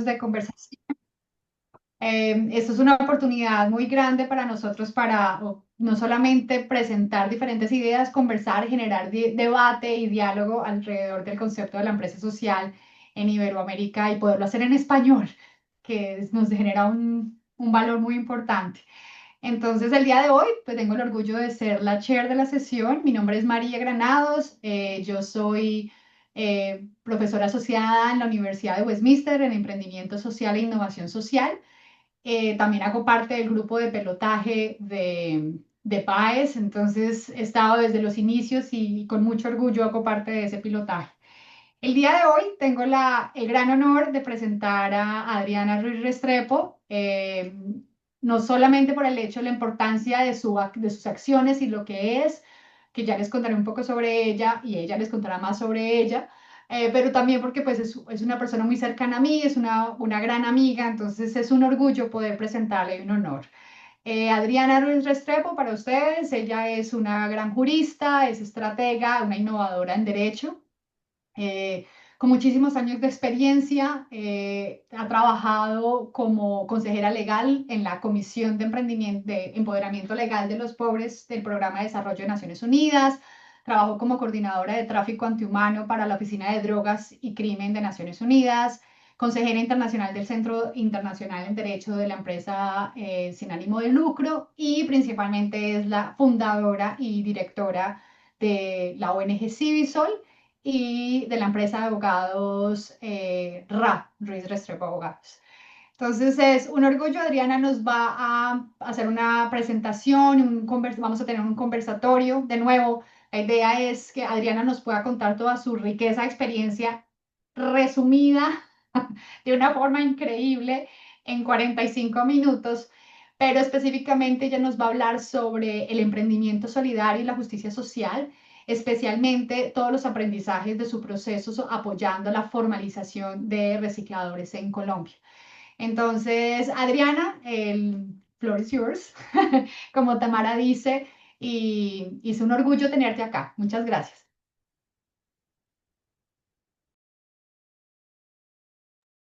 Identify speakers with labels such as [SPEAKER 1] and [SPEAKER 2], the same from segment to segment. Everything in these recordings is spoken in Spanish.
[SPEAKER 1] espacios de conversación. Esto es una oportunidad muy grande para nosotros para no solamente presentar diferentes ideas, conversar, generar debate y diálogo alrededor del concepto de la empresa social en Iberoamérica y poderlo hacer en español, que nos genera un valor muy importante. Entonces, el día de hoy, pues tengo el orgullo de ser la chair de la sesión. Mi nombre es María Granados. Yo soy profesora asociada en la Universidad de Westminster en Emprendimiento Social e Innovación Social. También hago parte del grupo de pelotaje de PAES, entonces he estado desde los inicios y con mucho orgullo hago parte de ese pilotaje. El día de hoy tengo el gran honor de presentar a Adriana Ruiz Restrepo, no solamente por el hecho de la importancia de sus acciones y lo que es, que ya les contaré un poco sobre ella y ella les contará más sobre ella, pero también porque pues es una persona muy cercana a mí, es una gran amiga, entonces es un orgullo poder presentarle y un honor. Adriana Ruiz Restrepo, para ustedes, ella es una gran jurista, es estratega, una innovadora en derecho eh, con muchísimos años de experiencia. Ha trabajado como consejera legal en la Comisión de Emprendimiento, de Empoderamiento Legal de los Pobres del Programa de Desarrollo de Naciones Unidas. Trabajó como coordinadora de tráfico antihumano para la Oficina de Drogas y Crimen de Naciones Unidas, consejera internacional del Centro Internacional en Derecho de la empresa sin ánimo de lucro y principalmente es la fundadora y directora de la ONG Civisol y de la empresa de abogados Ruiz Restrepo Abogados. Entonces es un orgullo, Adriana nos va a hacer una presentación, vamos a tener un conversatorio. De nuevo, la idea es que Adriana nos pueda contar toda su riqueza de experiencia resumida de una forma increíble en 45 minutos, pero específicamente ella nos va a hablar sobre el emprendimiento solidario y la justicia social, especialmente todos los aprendizajes de su proceso apoyando la formalización de recicladores en Colombia. Entonces, Adriana, el floor is yours, como Tamara dice, y es un orgullo tenerte acá. Muchas gracias.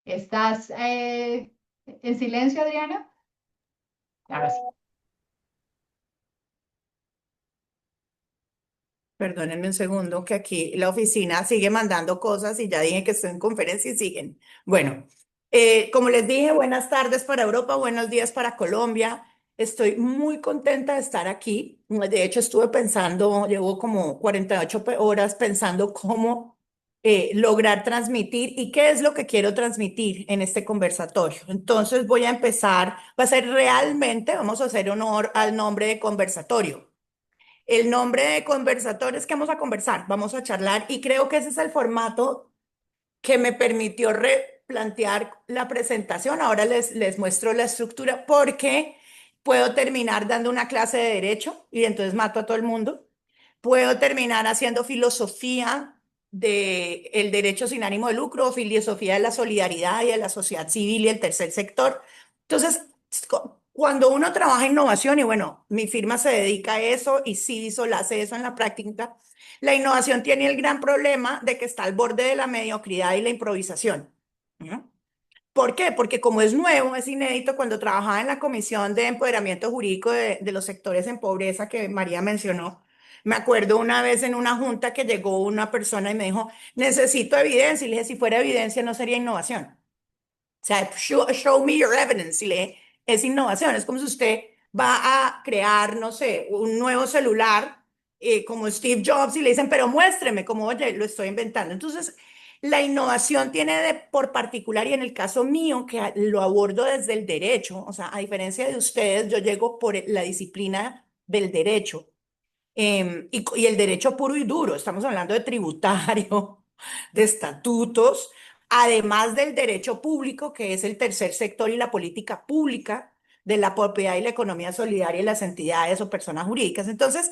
[SPEAKER 1] ¿Estás en silencio, Adriana? Ahora sí.
[SPEAKER 2] Perdónenme un segundo, que aquí la oficina sigue mandando cosas y ya dije que estoy en conferencia y siguen. Bueno, como les dije, buenas tardes para Europa, buenos días para Colombia. Estoy muy contenta de estar aquí. De hecho, estuve pensando, llevo como 48 horas pensando cómo lograr transmitir y qué es lo que quiero transmitir en este conversatorio. Entonces voy a empezar, va a ser realmente, vamos a hacer honor al nombre de conversatorio. El nombre de conversatorio es que vamos a conversar, vamos a charlar y creo que ese es el formato que me permitió replantear la presentación. Ahora les muestro la estructura porque puedo terminar dando una clase de derecho y entonces mato a todo el mundo. Puedo terminar haciendo filosofía de el derecho sin ánimo de lucro, o filosofía de la solidaridad y de la sociedad civil y el tercer sector. Entonces, cuando uno trabaja en innovación, y bueno, mi firma se dedica a eso y Civisol hace eso en la práctica, la innovación tiene el gran problema de que está al borde de la mediocridad y la improvisación. ¿No? ¿Por qué? Porque como es nuevo, es inédito, cuando trabajaba en la Comisión de Empoderamiento Jurídico de los sectores en pobreza que María mencionó, me acuerdo una vez en una junta que llegó una persona y me dijo, necesito evidencia. Y le dije, si fuera evidencia no sería innovación. O sea, show me your evidence. Y le dije, es innovación. Es como si usted va a crear, no sé, un nuevo celular como Steve Jobs y le dicen, pero muéstreme, como, oye, lo estoy inventando. Entonces, la innovación tiene por particular, y en el caso mío, que lo abordo desde el derecho, o sea, a diferencia de ustedes, yo llego por la disciplina del derecho. Y el derecho puro y duro, estamos hablando de tributario, de estatutos, además del derecho público, que es el tercer sector y la política pública de la propiedad y la economía solidaria y las entidades o personas jurídicas. Entonces,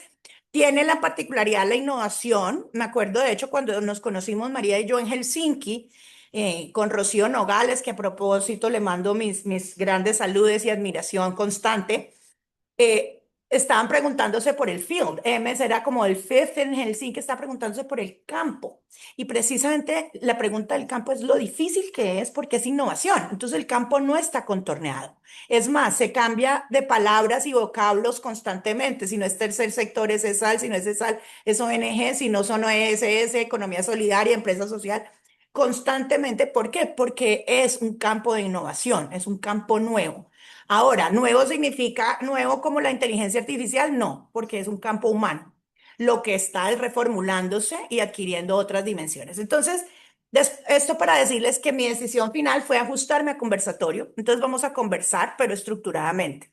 [SPEAKER 2] tiene la particularidad la innovación. Me acuerdo, de hecho, cuando nos conocimos María y yo en Helsinki, con Rocío Nogales, que a propósito le mando mis grandes saludos y admiración constante. estaban preguntándose por el field. EMS era como el fifth en Helsinki, está preguntándose por el campo. Y precisamente la pregunta del campo es lo difícil que es porque es innovación. Entonces el campo no está contorneado. Es más, se cambia de palabras y vocablos constantemente. Si no es tercer sector, es ESAL, si no es ESAL, es ONG, si no son OSS, economía solidaria, empresa social. Constantemente, ¿por qué? Porque es un campo de innovación, es un campo nuevo. Ahora, nuevo significa nuevo como la inteligencia artificial, no, porque es un campo humano. Lo que está es reformulándose y adquiriendo otras dimensiones. Entonces, esto para decirles que mi decisión final fue ajustarme a conversatorio. Entonces vamos a conversar, pero estructuradamente.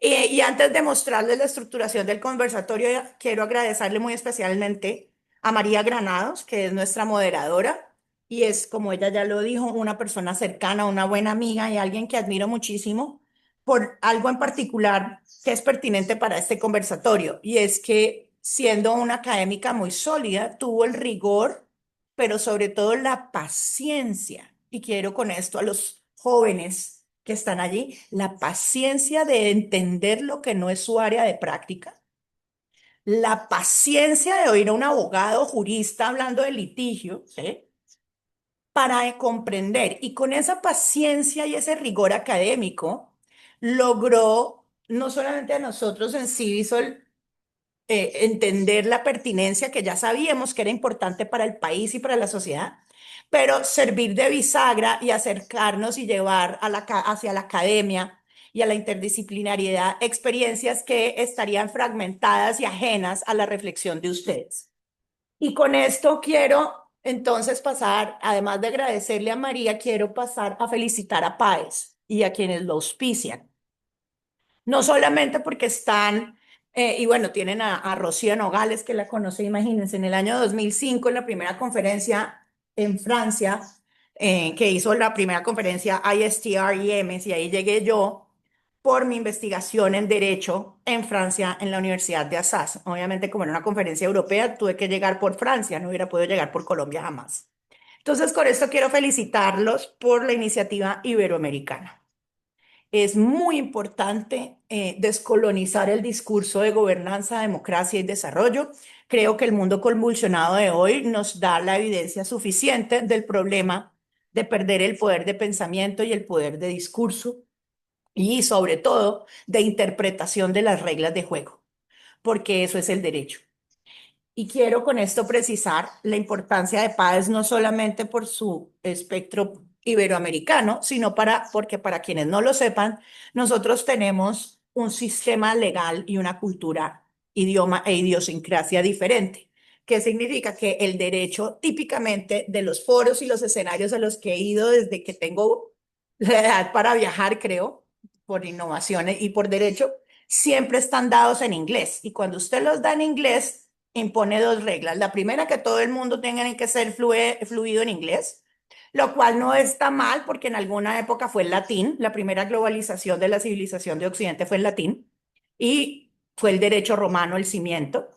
[SPEAKER 2] Y antes de mostrarles la estructuración del conversatorio, quiero agradecerle muy especialmente a María Granados, que es nuestra moderadora y es, como ella ya lo dijo, una persona cercana, una buena amiga y alguien que admiro muchísimo por algo en particular que es pertinente para este conversatorio. Y es que siendo una académica muy sólida, tuvo el rigor, pero sobre todo la paciencia. Y quiero con esto a los jóvenes que están allí, la paciencia de entender lo que no es su área de práctica, la paciencia de oír a un abogado jurista hablando de litigio, ¿sí? Para comprender. Y con esa paciencia y ese rigor académico, logró no solamente a nosotros en Civisol entender la pertinencia que ya sabíamos que era importante para el país y para la sociedad, pero servir de bisagra y acercarnos y llevar a hacia la academia y a la interdisciplinariedad experiencias que estarían fragmentadas y ajenas a la reflexión de ustedes. Y con esto quiero entonces pasar, además de agradecerle a María, quiero pasar a felicitar a Páez y a quienes lo auspician. No solamente porque están, y bueno, tienen a Rocío Nogales, que la conoce, imagínense, en el año 2005, en la primera conferencia en Francia, que hizo la primera conferencia ISTR y EMES, y ahí llegué yo por mi investigación en Derecho en Francia, en la Universidad de Assas. Obviamente, como era una conferencia europea, tuve que llegar por Francia, no hubiera podido llegar por Colombia jamás. Entonces, con esto quiero felicitarlos por la iniciativa iberoamericana. Es muy importante descolonizar el discurso de gobernanza, democracia y desarrollo. Creo que el mundo convulsionado de hoy nos da la evidencia suficiente del problema de perder el poder de pensamiento y el poder de discurso y sobre todo de interpretación de las reglas de juego, porque eso es el derecho. Y quiero con esto precisar la importancia de PAES no solamente por su espectro iberoamericano, sino porque para quienes no lo sepan, nosotros tenemos un sistema legal y una cultura, idioma e idiosincrasia diferente. ¿Qué significa? Que el derecho típicamente de los foros y los escenarios a los que he ido desde que tengo la edad para viajar, creo, por innovaciones y por derecho, siempre están dados en inglés. Y cuando usted los da en inglés, impone dos reglas. La primera, que todo el mundo tenga que ser fluido en inglés, lo cual no está mal porque en alguna época fue el latín. La primera globalización de la civilización de Occidente fue el latín y fue el derecho romano el cimiento.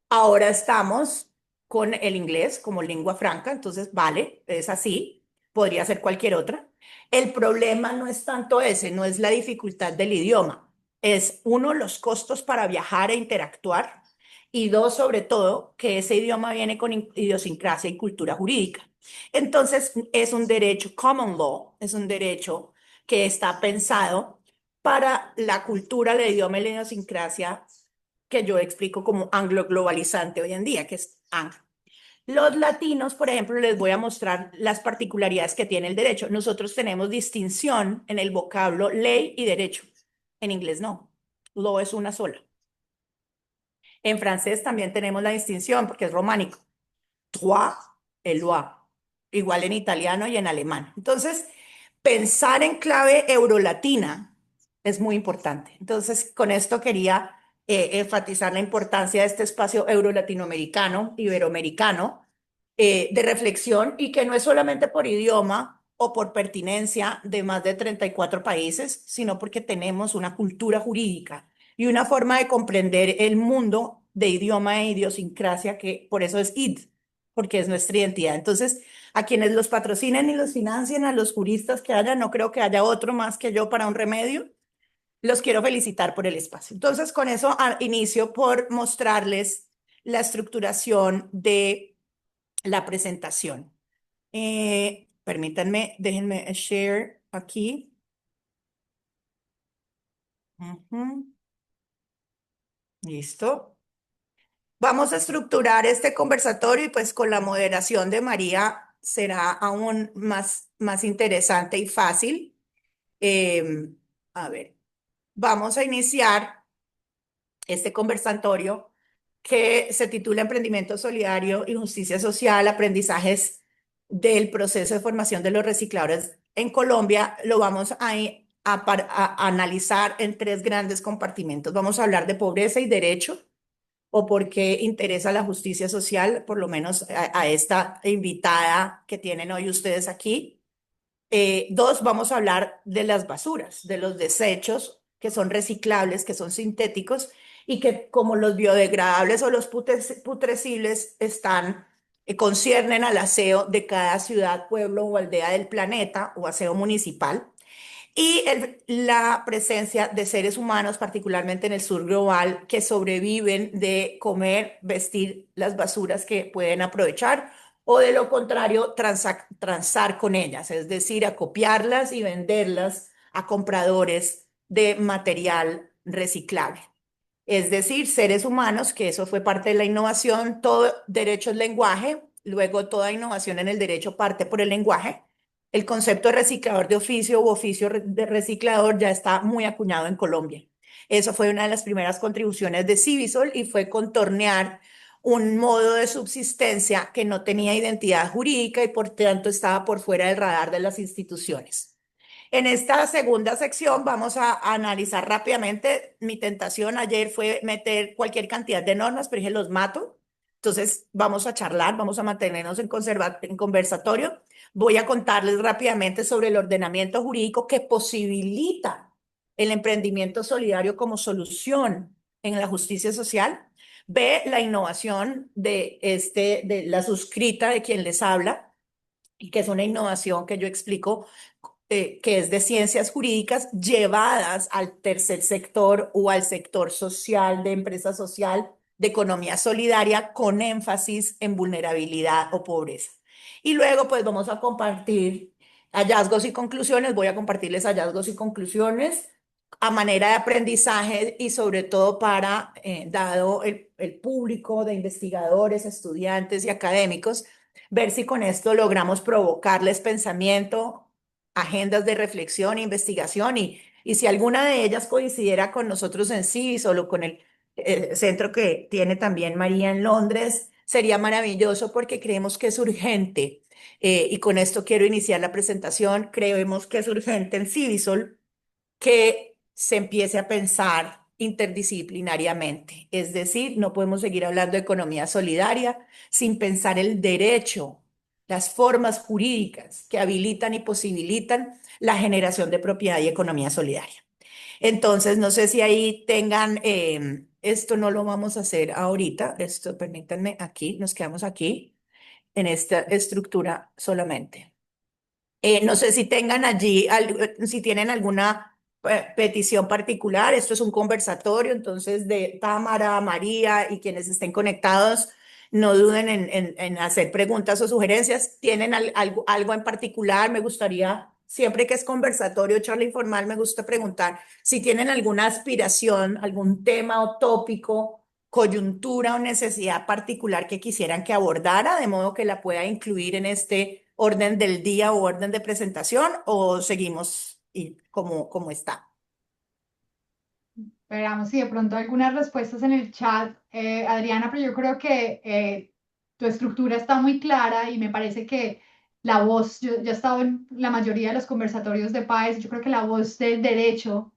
[SPEAKER 2] Ahora estamos con el inglés como lengua franca, entonces vale, es así, podría ser cualquier otra. El problema no es tanto ese, no es la dificultad del idioma, es uno, los costos para viajar e interactuar y dos, sobre todo, que ese idioma viene con idiosincrasia y cultura jurídica. Entonces, es un derecho common law, es un derecho que está pensado para la cultura, el idioma y la idiosincrasia que yo explico como anglo-globalizante hoy en día, que es anglo. Los latinos, por ejemplo, les voy a mostrar las particularidades que tiene el derecho. Nosotros tenemos distinción en el vocablo ley y derecho. En inglés no. Law es una sola. En francés también tenemos la distinción porque es románico. Droit et loi. Igual en italiano y en alemán. Entonces, pensar en clave eurolatina es muy importante. Entonces, con esto quería enfatizar la importancia de este espacio euro-latinoamericano, iberoamericano, de reflexión y que no es solamente por idioma o por pertinencia de más de 34 países, sino porque tenemos una cultura jurídica y una forma de comprender el mundo de idioma e idiosincrasia que por eso es ID, porque es nuestra identidad. Entonces, a quienes los patrocinen y los financien, a los juristas que haya, no creo que haya otro más que yo para un remedio. Los quiero felicitar por el espacio. Entonces, con eso inicio por mostrarles la estructuración de la presentación. Permítanme, déjenme share aquí. Ujú. Listo. Vamos a estructurar este conversatorio y pues con la moderación de María será aún más interesante y fácil. Eh, a ver, vamos a iniciar este conversatorio que se titula Emprendimiento Solidario y Justicia Social, aprendizajes del proceso de formación de los recicladores en Colombia. Lo vamos a analizar en tres grandes compartimentos. Vamos a hablar de pobreza y derecho o por qué interesa la justicia social, por lo menos a esta invitada que tienen hoy ustedes aquí. Dos, vamos a hablar de las basuras, de los desechos que son reciclables, que son sintéticos y que como los biodegradables o los putrescibles conciernen al aseo de cada ciudad, pueblo o aldea del planeta o aseo municipal y la presencia de seres humanos, particularmente en el sur global, que sobreviven de comer, vestir las basuras que pueden aprovechar o de lo contrario, transar con ellas, es decir, acopiarlas y venderlas a compradores de material reciclable. Es decir, seres humanos, que eso fue parte de la innovación, todo derecho es lenguaje, luego toda innovación en el derecho parte por el lenguaje. El concepto de reciclador de oficio u oficio de reciclador ya está muy acuñado en Colombia. Eso fue una de las primeras contribuciones de Civisol y fue contornear un modo de subsistencia que no tenía identidad jurídica y por tanto estaba por fuera del radar de las instituciones. En esta segunda sección vamos a analizar rápidamente. Mi tentación ayer fue meter cualquier cantidad de normas, pero dije, los mato. Entonces vamos a charlar, vamos a mantenernos en conversatorio. Voy a contarles rápidamente sobre el ordenamiento jurídico que posibilita el emprendimiento solidario como solución en la justicia social. B, la innovación de la suscrita de quien les habla y que es una innovación que yo explico que es de ciencias jurídicas llevadas al tercer sector o al sector social, de empresa social, de economía solidaria, con énfasis en vulnerabilidad o pobreza. Y luego, pues vamos a compartir hallazgos y conclusiones. Voy a compartirles hallazgos y conclusiones a manera de aprendizaje y sobre todo para, dado el público de investigadores, estudiantes y académicos, ver si con esto logramos provocarles pensamiento, agendas de reflexión e investigación y si alguna de ellas coincidiera con nosotros en sí, solo con el centro que tiene también María en Londres, sería maravilloso porque creemos que es urgente. Y con esto quiero iniciar la presentación. Creemos que es urgente en Civisol que se empiece a pensar interdisciplinariamente. Es decir, no podemos seguir hablando de economía solidaria sin pensar el derecho, las formas jurídicas que habilitan y posibilitan la generación de propiedad y economía solidaria. Entonces, no sé si ahí tengan, esto no lo vamos a hacer ahorita, esto permítanme aquí, nos quedamos aquí en esta estructura solamente. No sé si tengan allí, si tienen alguna petición particular. Esto es un conversatorio, entonces de Támara, María y quienes estén conectados, no duden en hacer preguntas o sugerencias. ¿Tienen algo en particular? Me gustaría, siempre que es conversatorio, charla informal, me gusta preguntar si tienen alguna aspiración, algún tema o tópico, coyuntura o necesidad particular que quisieran que abordara, de modo que la pueda incluir en este orden del día o orden de presentación o seguimos como está.
[SPEAKER 1] Esperamos si de pronto algunas respuestas en el chat, Adriana, pero yo creo que tu estructura está muy clara y me parece que la voz, yo he estado en la mayoría de los conversatorios de PAES, yo creo que la voz del derecho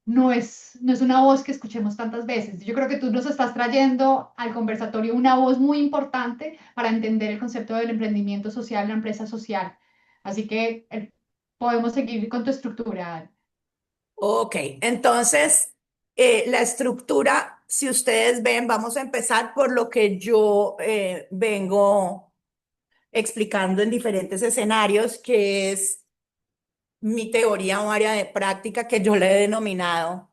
[SPEAKER 1] no es una voz que escuchemos tantas veces. Yo creo que tú nos estás trayendo al conversatorio una voz muy importante para entender el concepto del emprendimiento social, la empresa social. Así que podemos seguir con tu estructura.
[SPEAKER 2] Ok, entonces la estructura, si ustedes ven, vamos a empezar por lo que yo vengo explicando en diferentes escenarios, que es mi teoría o área de práctica que yo le he denominado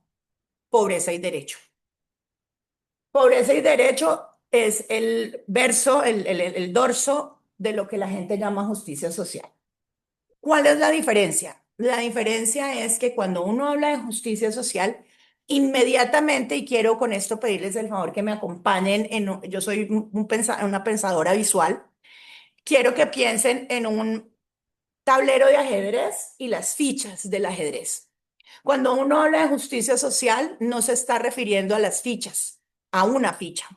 [SPEAKER 2] pobreza y derecho. Pobreza y derecho es el verso, el dorso de lo que la gente llama justicia social. ¿Cuál es la diferencia? La diferencia es que cuando uno habla de justicia social, inmediatamente, y quiero con esto pedirles el favor que me acompañen, yo soy una pensadora visual, quiero que piensen en un tablero de ajedrez y las fichas del ajedrez. Cuando uno habla de justicia social, no se está refiriendo a las fichas, a una ficha.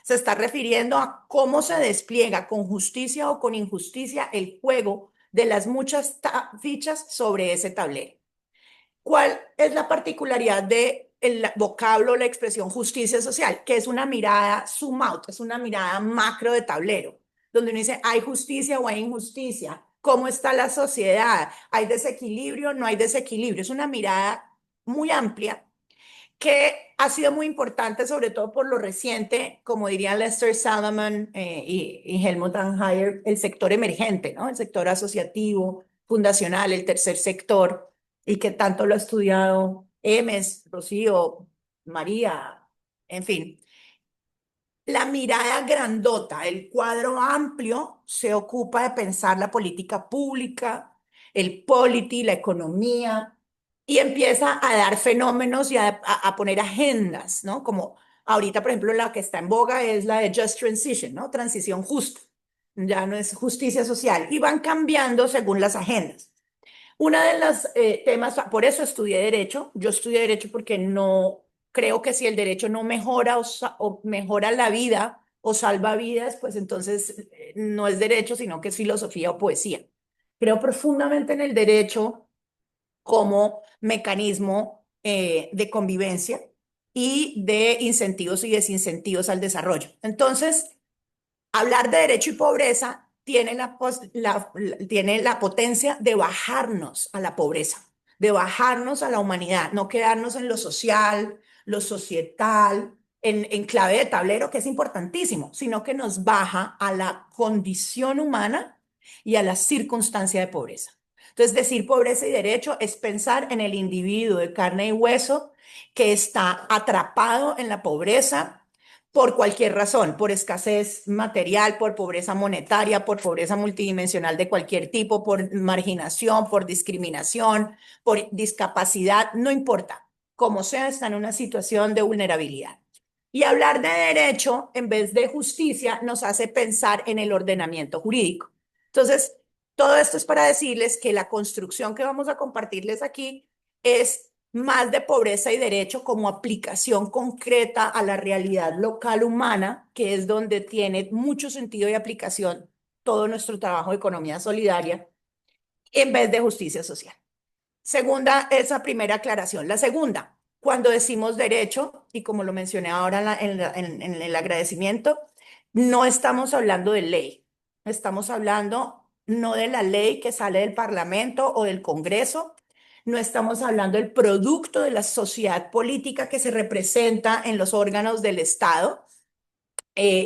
[SPEAKER 2] Se está refiriendo a cómo se despliega con justicia o con injusticia el juego de las muchas fichas sobre ese tablero. ¿Cuál es la particularidad de el vocablo, la expresión justicia social? Que es una mirada zoom out, es una mirada macro de tablero, donde uno dice, ¿hay justicia o hay injusticia? ¿Cómo está la sociedad? ¿Hay desequilibrio? ¿No hay desequilibrio? Es una mirada muy amplia que ha sido muy importante, sobre todo por lo reciente, como dirían Lester Salomon y Helmut Anheuser, el sector emergente, ¿no? El sector asociativo, fundacional, el tercer sector, y que tanto lo ha estudiado Emes, Rocío, María, en fin. La mirada grandota, el cuadro amplio, se ocupa de pensar la política pública, el polity, la economía, y empieza a dar fenómenos y a poner agendas, ¿no? Como ahorita, por ejemplo, la que está en boga es la de Just Transition, ¿no? Transición justa. Ya no es justicia social. Y van cambiando según las agendas. Una de los temas, por eso estudié derecho. Yo estudié derecho porque no creo que si el derecho no mejora o mejora la vida o salva vidas, pues entonces no es derecho, sino que es filosofía o poesía. Creo profundamente en el derecho como mecanismo de convivencia y de incentivos y desincentivos al desarrollo. Entonces, hablar de derecho y pobreza tiene la potencia de bajarnos a la pobreza, de bajarnos a la humanidad, no quedarnos en lo social, lo societal, en clave de tablero, que es importantísimo, sino que nos baja a la condición humana y a la circunstancia de pobreza. Entonces, decir pobreza y derecho es pensar en el individuo de carne y hueso que está atrapado en la pobreza por cualquier razón, por escasez material, por pobreza monetaria, por pobreza multidimensional de cualquier tipo, por marginación, por discriminación, por discapacidad, no importa. Como sea, está en una situación de vulnerabilidad. Y hablar de derecho en vez de justicia nos hace pensar en el ordenamiento jurídico. Entonces, todo esto es para decirles que la construcción que vamos a compartirles aquí es más de pobreza y derecho como aplicación concreta a la realidad local humana, que es donde tiene mucho sentido y aplicación todo nuestro trabajo de economía solidaria, en vez de justicia social. Segunda, esa primera aclaración. La segunda, cuando decimos derecho, y como lo mencioné ahora en el agradecimiento, no estamos hablando de ley, estamos hablando no de la ley que sale del Parlamento o del Congreso, no estamos hablando del producto de la sociedad política que se representa en los órganos del Estado,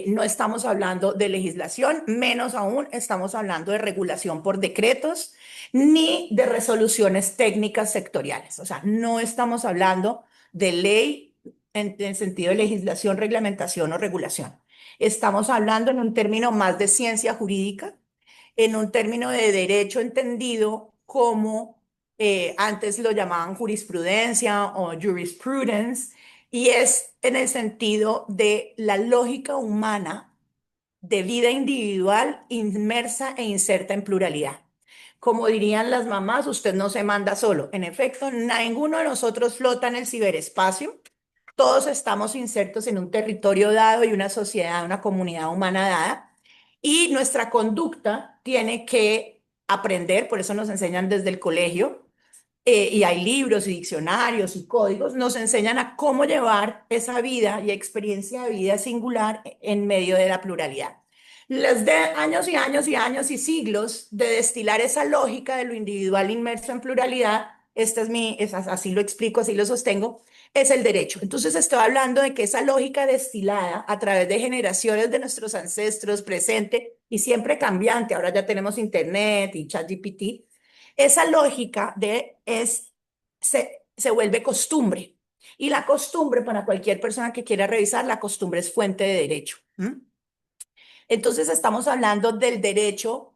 [SPEAKER 2] no estamos hablando de legislación, menos aún estamos hablando de regulación por decretos ni de resoluciones técnicas sectoriales. O sea, no estamos hablando de ley en sentido de legislación, reglamentación o regulación. Estamos hablando en un término más de ciencia jurídica, en un término de derecho entendido como antes lo llamaban jurisprudencia o jurisprudence, y es en el sentido de la lógica humana de vida individual inmersa e inserta en pluralidad. Como dirían las mamás, usted no se manda solo. En efecto, ninguno de nosotros flota en el ciberespacio. Todos estamos insertos en un territorio dado y una sociedad, una comunidad humana dada. Y nuestra conducta tiene que aprender, por eso nos enseñan desde el colegio, y hay libros y diccionarios y códigos, nos enseñan a cómo llevar esa vida y experiencia de vida singular en medio de la pluralidad. Los de años y años y años y siglos de destilar esa lógica de lo individual inmerso en pluralidad, así lo explico, así lo sostengo, es el derecho. Entonces estoy hablando de que esa lógica destilada a través de generaciones de nuestros ancestros, presente y siempre cambiante, ahora ya tenemos internet y ChatGPT, Esa lógica se vuelve costumbre. Y la costumbre, para cualquier persona que quiera revisar, la costumbre es fuente de derecho. ¿M? Entonces estamos hablando del derecho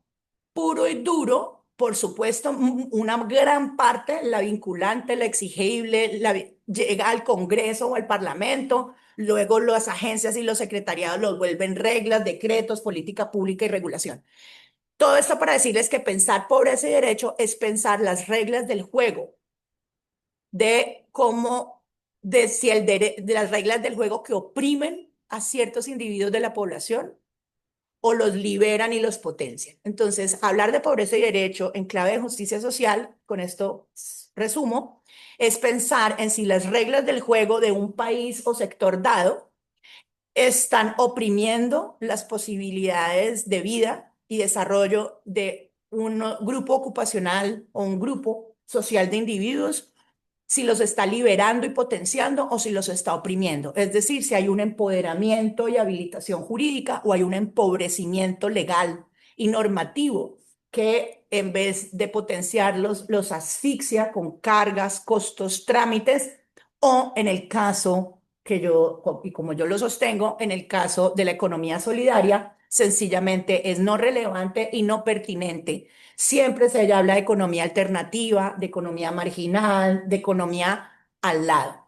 [SPEAKER 2] puro y duro, por supuesto, una gran parte, la vinculante, la exigible, llega al Congreso o al Parlamento, luego las agencias y los secretariados los vuelven reglas, decretos, política pública y regulación. Todo esto para decirles que pensar pobreza y derecho es pensar las reglas del juego, de cómo, de si de las reglas del juego que oprimen a ciertos individuos de la población o los liberan y los potencian. Entonces, hablar de pobreza y derecho en clave de justicia social, con esto resumo, es pensar en si las reglas del juego de un país o sector dado están oprimiendo las posibilidades de vida y desarrollo de un grupo ocupacional o un grupo social de individuos, si los está liberando y potenciando o si los está oprimiendo. Es decir, si hay un empoderamiento y habilitación jurídica o hay un empobrecimiento legal y normativo que en vez de potenciarlos, los asfixia con cargas, costos, trámites, o en el caso que yo, y como yo lo sostengo, en el caso de la economía solidaria, sencillamente es no relevante y no pertinente. Siempre se habla de economía alternativa, de economía marginal, de economía al lado,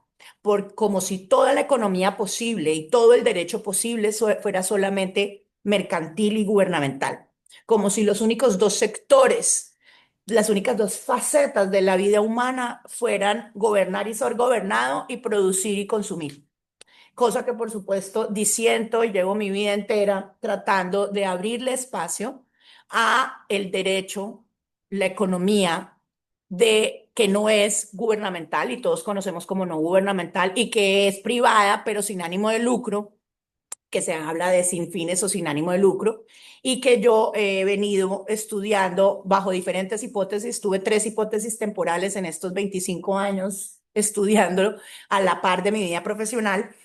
[SPEAKER 2] como si toda la economía posible y todo el derecho posible fuera solamente mercantil y gubernamental, como si los únicos dos sectores, las únicas dos facetas de la vida humana fueran gobernar y ser gobernado y producir y consumir, cosa que por supuesto disiento y llevo mi vida entera tratando de abrirle espacio a el derecho, la economía de que no es gubernamental y todos conocemos como no gubernamental y que es privada pero sin ánimo de lucro, que se habla de sin fines o sin ánimo de lucro, y que yo he venido estudiando bajo diferentes hipótesis. Tuve 3 hipótesis temporales en estos 25 años estudiándolo a la par de mi vida profesional.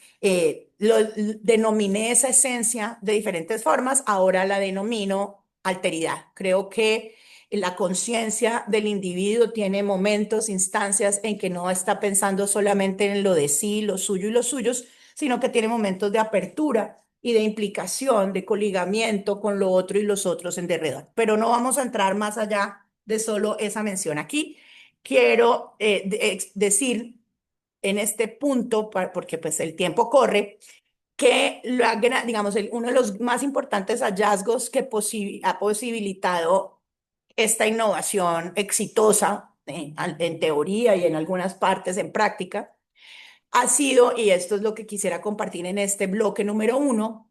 [SPEAKER 2] Lo denominé esa esencia de diferentes formas, ahora la denomino alteridad. Creo que la conciencia del individuo tiene momentos, instancias en que no está pensando solamente en lo de sí, lo suyo y los suyos, sino que tiene momentos de apertura y de implicación, de coligamiento con lo otro y los otros en derredor. Pero no vamos a entrar más allá de solo esa mención aquí. Quiero decir en este punto, porque pues el tiempo corre, que digamos, uno de los más importantes hallazgos que ha posibilitado esta innovación exitosa en teoría y en algunas partes en práctica, ha sido, y esto es lo que quisiera compartir en este bloque número 1,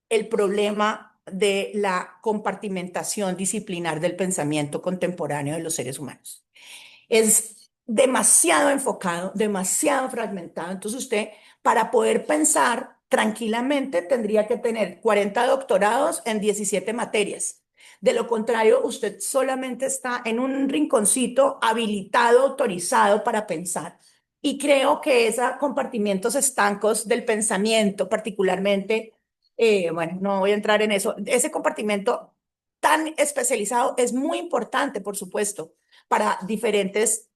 [SPEAKER 2] el problema de la compartimentación disciplinar del pensamiento contemporáneo de los seres humanos. Es demasiado enfocado, demasiado fragmentado. Entonces usted, para poder pensar tranquilamente, tendría que tener 40 doctorados en 17 materias. De lo contrario, usted solamente está en un rinconcito habilitado, autorizado para pensar. Y creo que esos compartimientos estancos del pensamiento, particularmente, bueno, no voy a entrar en eso, ese compartimento tan especializado es muy importante, por supuesto, para diferentes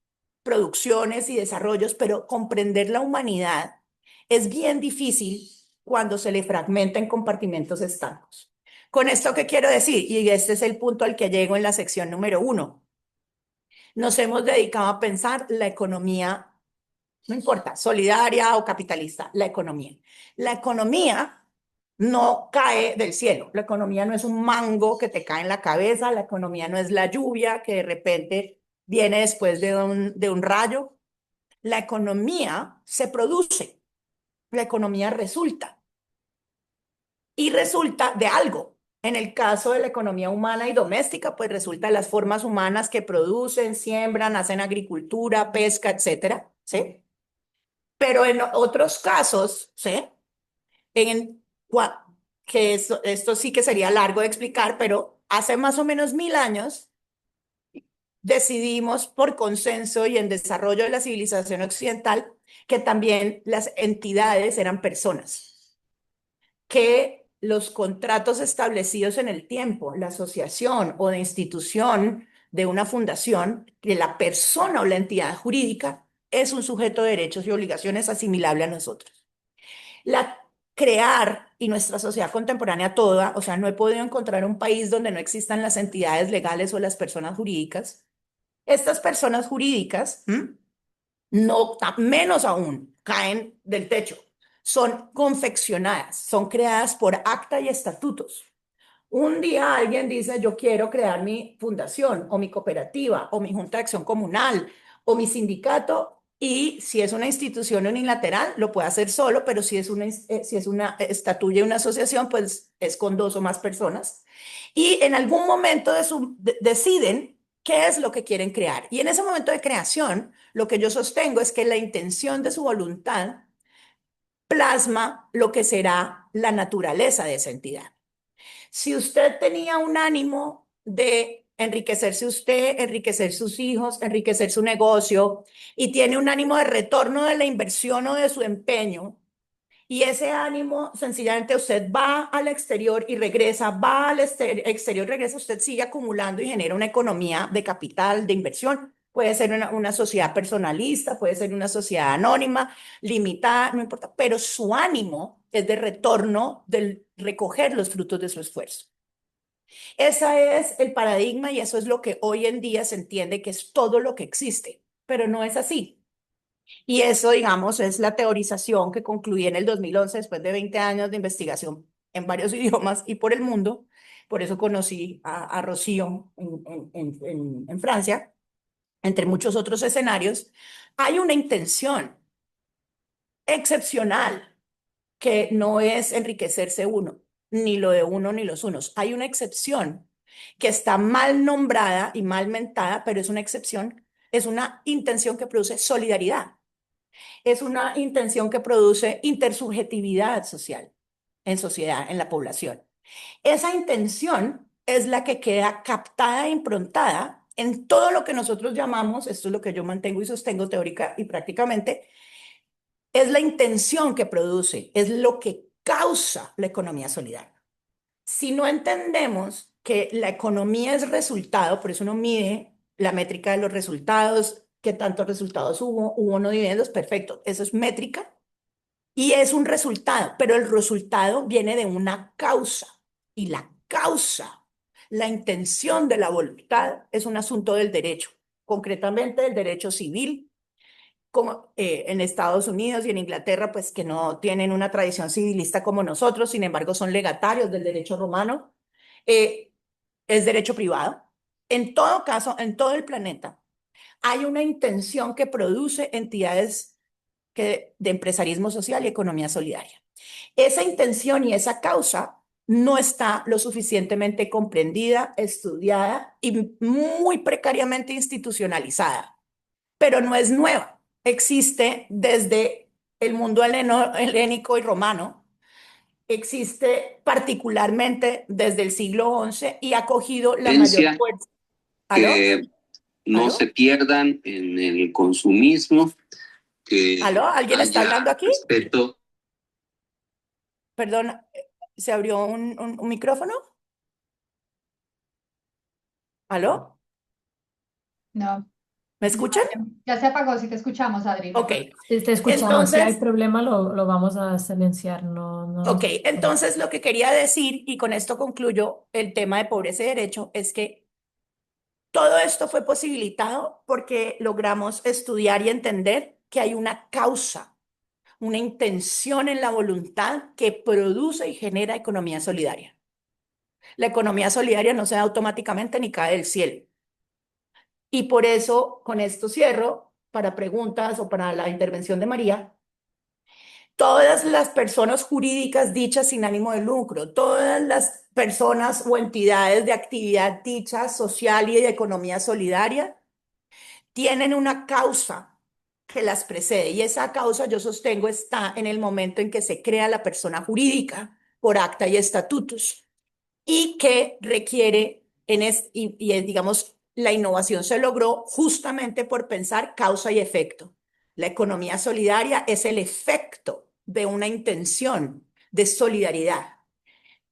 [SPEAKER 2] producciones y desarrollos, pero comprender la humanidad es bien difícil cuando se le fragmenta en compartimentos estancos. Con esto, ¿qué quiero decir? Y este es el punto al que llego en la sección número 1. Nos hemos dedicado a pensar la economía, no importa, solidaria o capitalista, la economía. La economía no cae del cielo. La economía no es un mango que te cae en la cabeza. La economía no es la lluvia que de repente viene después de un rayo. La economía se produce. La economía resulta. Y resulta de algo. En el caso de la economía humana y doméstica, pues resulta de las formas humanas que producen, siembran, hacen agricultura, pesca, etcétera, ¿sí? Pero en otros casos, ¿sí? En, que esto sí que sería largo de explicar, pero hace más o menos 1000 años decidimos por consenso y en desarrollo de la civilización occidental que también las entidades eran personas, que los contratos establecidos en el tiempo, la asociación o de institución de una fundación que la persona o la entidad jurídica es un sujeto de derechos y obligaciones asimilable a nosotros. La crear y nuestra sociedad contemporánea toda, o sea, no he podido encontrar un país donde no existan las entidades legales o las personas jurídicas. Estas personas jurídicas, no, menos aún, caen del techo. Son confeccionadas, son creadas por acta y estatutos. Un día alguien dice, yo quiero crear mi fundación o mi cooperativa o mi junta de acción comunal o mi sindicato, y si es una institución unilateral, lo puede hacer solo, pero si es una estatuya, una asociación, pues es con dos o más personas. Y en algún momento deciden qué es lo que quieren crear. Y en ese momento de creación, lo que yo sostengo es que la intención de su voluntad plasma lo que será la naturaleza de esa entidad. Si usted tenía un ánimo de enriquecerse usted, enriquecer sus hijos, enriquecer su negocio, y tiene un ánimo de retorno de la inversión o de su empeño, y ese ánimo, sencillamente usted va al exterior y regresa, va al exterior, regresa, usted sigue acumulando y genera una economía de capital, de inversión. Puede ser una sociedad personalista, puede ser una sociedad anónima, limitada, no importa, pero su ánimo es de retorno, del recoger los frutos de su esfuerzo. Ese es el paradigma y eso es lo que hoy en día se entiende que es todo lo que existe, pero no es así. Y eso, digamos, es la teorización que concluí en el 2011 después de 20 años de investigación en varios idiomas y por el mundo. Por eso conocí a Rocío en Francia, entre muchos otros escenarios. Hay una intención excepcional que no es enriquecerse uno, ni lo de uno ni los unos. Hay una excepción que está mal nombrada y mal mentada, pero es una excepción, es una intención que produce solidaridad, es una intención que produce intersubjetividad social en sociedad, en la población. Esa intención es la que queda captada e improntada en todo lo que nosotros llamamos, esto es lo que yo mantengo y sostengo teórica y prácticamente, es la intención que produce, es lo que causa la economía solidaria. Si no entendemos que la economía es resultado, por eso uno mide la métrica de los resultados, qué tantos resultados hubo no dividendos, perfecto, eso es métrica y es un resultado, pero el resultado viene de una causa y la causa, la intención de la voluntad es un asunto del derecho, concretamente del derecho civil, como en Estados Unidos y en Inglaterra, pues que no tienen una tradición civilista como nosotros, sin embargo son legatarios del derecho romano, eh, es derecho privado. En todo caso, en todo el planeta, hay una intención que produce entidades de empresarismo social y economía solidaria. Esa intención y esa causa no está lo suficientemente comprendida, estudiada y muy precariamente institucionalizada, pero no es nueva. Existe desde el mundo helénico y romano, existe particularmente desde el siglo XI y ha cogido la mayor fuerza. ¿Aló?
[SPEAKER 3] Que no se
[SPEAKER 2] ¿Aló?
[SPEAKER 3] pierdan en el consumismo, que
[SPEAKER 2] ¿Aló? ¿Alguien está
[SPEAKER 3] haya
[SPEAKER 2] hablando aquí?
[SPEAKER 3] respeto.
[SPEAKER 2] Perdón, ¿se abrió un micrófono? ¿Aló?
[SPEAKER 1] No,
[SPEAKER 2] ¿Me
[SPEAKER 1] ya,
[SPEAKER 2] escuchan?
[SPEAKER 1] ya se apagó, sí te escuchamos, Adri, no
[SPEAKER 2] Ok.
[SPEAKER 1] te preocupes.
[SPEAKER 4] Si te escuchamos, si hay
[SPEAKER 2] Entonces,
[SPEAKER 4] problema lo vamos a silenciar, no
[SPEAKER 2] ok,
[SPEAKER 4] nos...
[SPEAKER 2] entonces lo que quería decir, y con esto concluyo el tema de pobreza y derecho, es que todo esto fue posibilitado porque logramos estudiar y entender que hay una causa, una intención en la voluntad que produce y genera economía solidaria. La economía solidaria no se da automáticamente ni cae del cielo. Y por eso, con esto cierro, para preguntas o para la intervención de María, todas las personas jurídicas dichas sin ánimo de lucro, todas las personas o entidades de actividad dicha social y de economía solidaria, tienen una causa que las precede y esa causa yo sostengo está en el momento en que se crea la persona jurídica por acta y estatutos y que requiere digamos, la innovación se logró justamente por pensar causa y efecto. La economía solidaria es el efecto de una intención de solidaridad.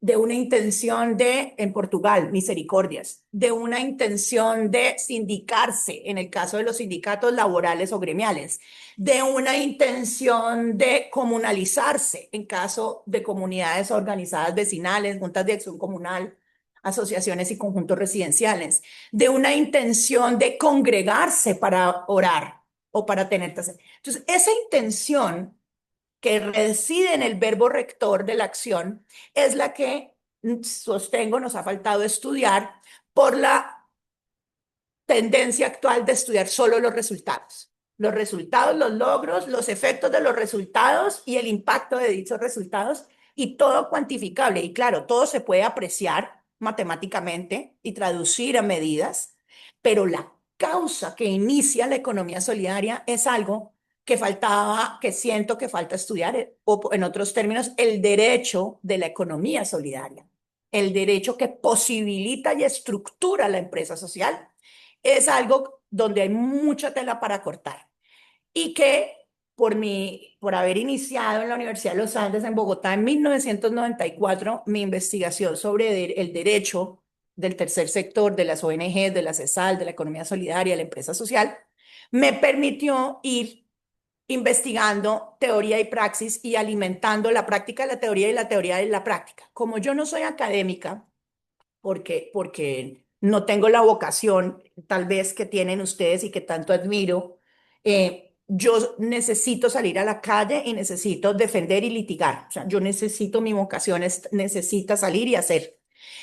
[SPEAKER 2] de una intención de, en Portugal, misericordias, de una intención de sindicarse, en el caso de los sindicatos laborales o gremiales, de una intención de comunalizarse, en caso de comunidades organizadas vecinales, juntas de acción comunal, asociaciones y conjuntos residenciales, de una intención de congregarse para orar o para tener... Entonces, esa intención que reside en el verbo rector de la acción, es la que sostengo nos ha faltado estudiar por la tendencia actual de estudiar solo los resultados. Los resultados, los logros, los efectos de los resultados y el impacto de dichos resultados y todo cuantificable. Y claro, todo se puede apreciar matemáticamente y traducir a medidas, pero la causa que inicia la economía solidaria es algo que faltaba, que siento que falta estudiar, o en otros términos, el derecho de la economía solidaria, el derecho que posibilita y estructura la empresa social, es algo donde hay mucha tela para cortar y que por haber iniciado en la Universidad de los Andes en Bogotá en 1994 mi investigación sobre el derecho del tercer sector, de las ONG, de la CESAL, de la economía solidaria, de la empresa social, me permitió ir investigando teoría y praxis y alimentando la práctica de la teoría y la teoría de la práctica. Como yo no soy académica, porque no tengo la vocación tal vez que tienen ustedes y que tanto admiro, yo necesito salir a la calle y necesito defender y litigar. O sea, yo necesito, mi vocación necesita salir y hacer.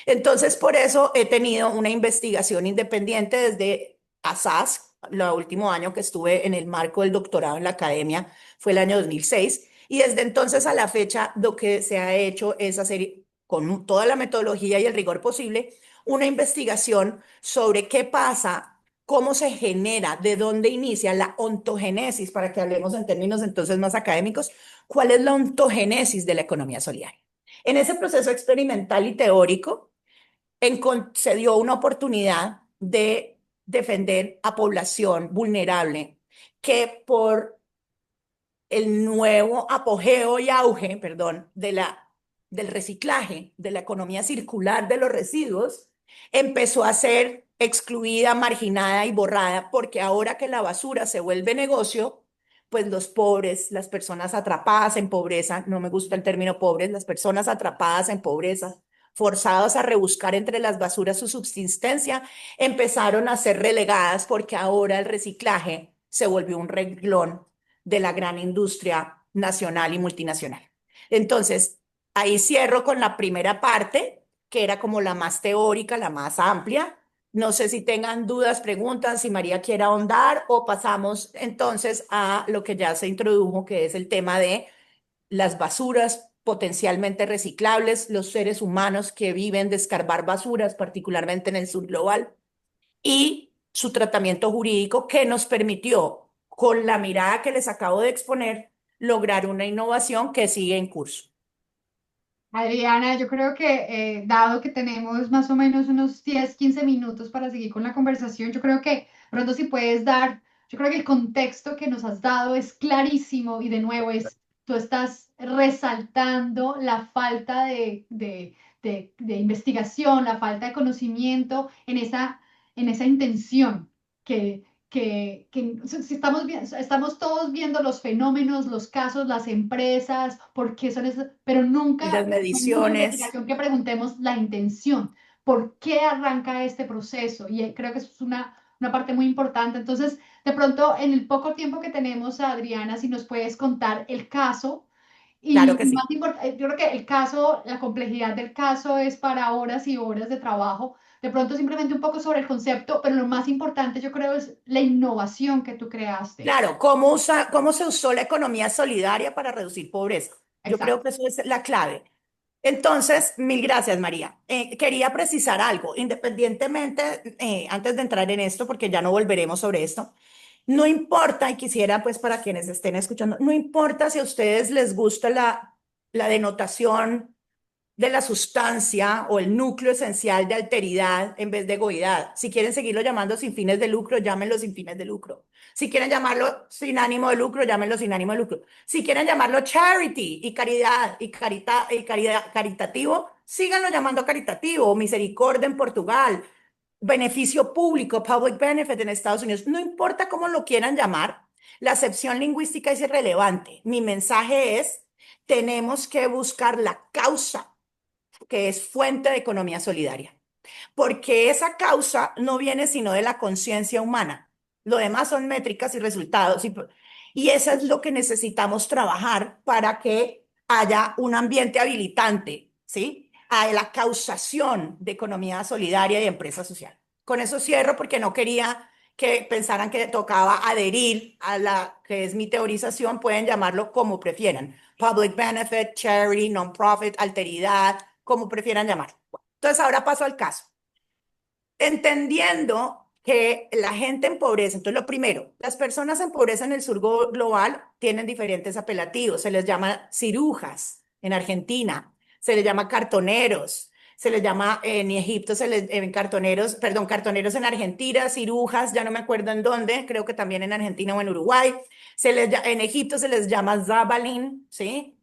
[SPEAKER 2] Entonces, por eso he tenido una investigación independiente desde ASAS, el último año que estuve en el marco del doctorado en la academia fue el año 2006, y desde entonces a la fecha lo que se ha hecho es hacer con toda la metodología y el rigor posible una investigación sobre qué pasa, cómo se genera, de dónde inicia la ontogénesis, para que hablemos en términos entonces más académicos, cuál es la ontogénesis de la economía solidaria. En ese proceso experimental y teórico, se dio una oportunidad de defender a población vulnerable que por el nuevo apogeo y auge, perdón, del reciclaje, de la economía circular de los residuos, empezó a ser excluida, marginada y borrada, porque ahora que la basura se vuelve negocio, pues los pobres, las personas atrapadas en pobreza, no me gusta el término pobres, las personas atrapadas en pobreza, forzados a rebuscar entre las basuras su subsistencia, empezaron a ser relegadas porque ahora el reciclaje se volvió un renglón de la gran industria nacional y multinacional. Entonces, ahí cierro con la primera parte, que era como la más teórica, la más amplia. No sé si tengan dudas, preguntas, si María quiere ahondar o pasamos entonces a lo que ya se introdujo, que es el tema de las basuras potencialmente reciclables, los seres humanos que viven de escarbar basuras, particularmente en el sur global, y su tratamiento jurídico que nos permitió, con la mirada que les acabo de exponer, lograr una innovación que sigue en curso.
[SPEAKER 1] Adriana, yo creo que dado que tenemos más o menos unos 10, 15 minutos para seguir con la conversación, yo creo que pronto si puedes dar, yo creo que el contexto que nos has dado es clarísimo y de nuevo tú estás resaltando la falta de investigación, la falta de conocimiento en esa intención si estamos todos viendo los fenómenos, los casos, las empresas, por qué son esas, pero
[SPEAKER 2] Y las
[SPEAKER 1] nunca hay mucha
[SPEAKER 2] mediciones.
[SPEAKER 1] investigación que preguntemos la intención, por qué arranca este proceso. Y creo que eso es una parte muy importante. Entonces, de pronto, en el poco tiempo que tenemos, Adriana, si nos puedes contar el caso.
[SPEAKER 2] Claro
[SPEAKER 1] Y
[SPEAKER 2] que
[SPEAKER 1] más
[SPEAKER 2] sí.
[SPEAKER 1] importante, yo creo que el caso, la complejidad del caso es para horas y horas de trabajo. De pronto simplemente un poco sobre el concepto, pero lo más importante yo creo es la innovación que tú creaste.
[SPEAKER 2] Claro, cómo se usó la economía solidaria para reducir pobreza. Yo creo
[SPEAKER 1] Exacto.
[SPEAKER 2] que eso es la clave. Entonces, mil gracias, María. Quería precisar algo, independientemente, antes de entrar en esto, porque ya no volveremos sobre esto, no importa, y quisiera, pues, para quienes estén escuchando, no importa si a ustedes les gusta la denotación de la sustancia o el núcleo esencial de alteridad en vez de egoidad. Si quieren seguirlo llamando sin fines de lucro, llámenlo sin fines de lucro. Si quieren llamarlo sin ánimo de lucro, llámenlo sin ánimo de lucro. Si quieren llamarlo charity y caridad y caridad caritativo, síganlo llamando caritativo, misericordia en Portugal, beneficio público, public benefit en Estados Unidos, no importa cómo lo quieran llamar, la acepción lingüística es irrelevante. Mi mensaje es, tenemos que buscar la causa que es fuente de economía solidaria, porque esa causa no viene sino de la conciencia humana. Lo demás son métricas y resultados, y eso es lo que necesitamos trabajar para que haya un ambiente habilitante, ¿sí? A la causación de economía solidaria y empresa social. Con eso cierro porque no quería que pensaran que tocaba adherir a la que es mi teorización, pueden llamarlo como prefieran, public benefit, charity, non-profit, alteridad, como prefieran llamar. Entonces ahora paso al caso. Entendiendo que la gente en pobreza, entonces lo primero, las personas en pobreza en el sur global tienen diferentes apelativos, se les llama cirujas en Argentina, se les llama cartoneros, se les llama en Egipto, cartoneros, perdón, cartoneros en Argentina, cirujas, ya no me acuerdo en dónde, creo que también en Argentina o en Uruguay, en Egipto se les llama zabalin, ¿sí?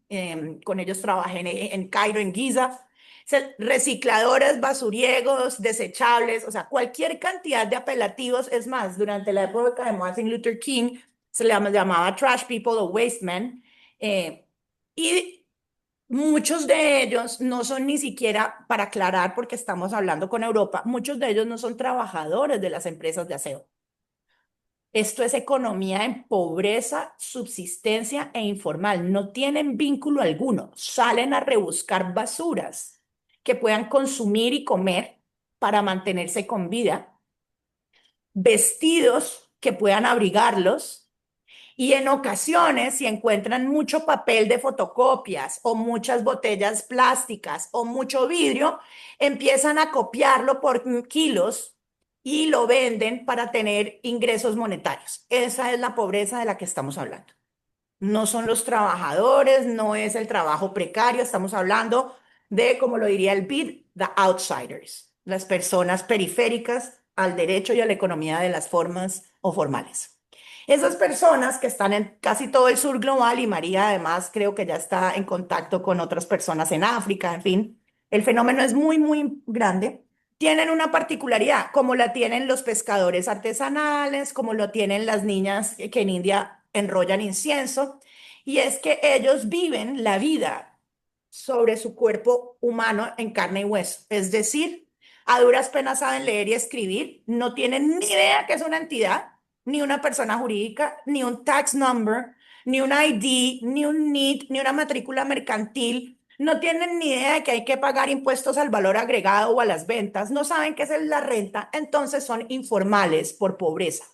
[SPEAKER 2] Con ellos trabajé en Cairo, en Giza, recicladores, basuriegos, desechables, o sea, cualquier cantidad de apelativos. Es más, durante la época de Martin Luther King se le llamaba trash people o waste men, y muchos de ellos no son ni siquiera, para aclarar, porque estamos hablando con Europa, muchos de ellos no son trabajadores de las empresas de aseo. Esto es economía en pobreza, subsistencia e informal. No tienen vínculo alguno. Salen a rebuscar basuras que puedan consumir y comer para mantenerse con vida, vestidos que puedan abrigarlos, y en ocasiones, si encuentran mucho papel de fotocopias o muchas botellas plásticas o mucho vidrio, empiezan a copiarlo por kilos y lo venden para tener ingresos monetarios. Esa es la pobreza de la que estamos hablando. No son los trabajadores, no es el trabajo precario, estamos hablando de, como lo diría el BID, the outsiders, las personas periféricas al derecho y a la economía de las formas o formales. Esas personas que están en casi todo el sur global, y María además creo que ya está en contacto con otras personas en África, en fin, el fenómeno es muy, muy grande, tienen una particularidad, como la tienen los pescadores artesanales, como lo tienen las niñas que en India enrollan incienso, y es que ellos viven la vida sobre su cuerpo humano en carne y hueso, es decir, a duras penas saben leer y escribir, no tienen ni idea que es una entidad, ni una persona jurídica, ni un tax number, ni un ID, ni un NIT, ni una matrícula mercantil, no tienen ni idea de que hay que pagar impuestos al valor agregado o a las ventas, no saben qué es la renta, entonces son informales por pobreza,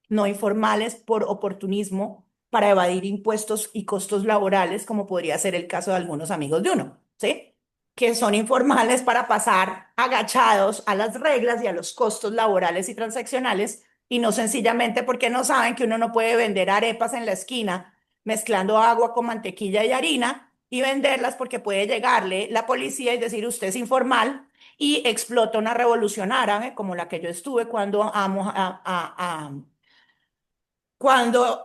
[SPEAKER 2] no informales por oportunismo para evadir impuestos y costos laborales, como podría ser el caso de algunos amigos de uno, ¿sí? Que son informales para pasar agachados a las reglas y a los costos laborales y transaccionales, y no sencillamente porque no saben que uno no puede vender arepas en la esquina mezclando agua con mantequilla y harina y venderlas, porque puede llegarle la policía y decir usted es informal, y explota una revolución árabe como la que yo estuve cuando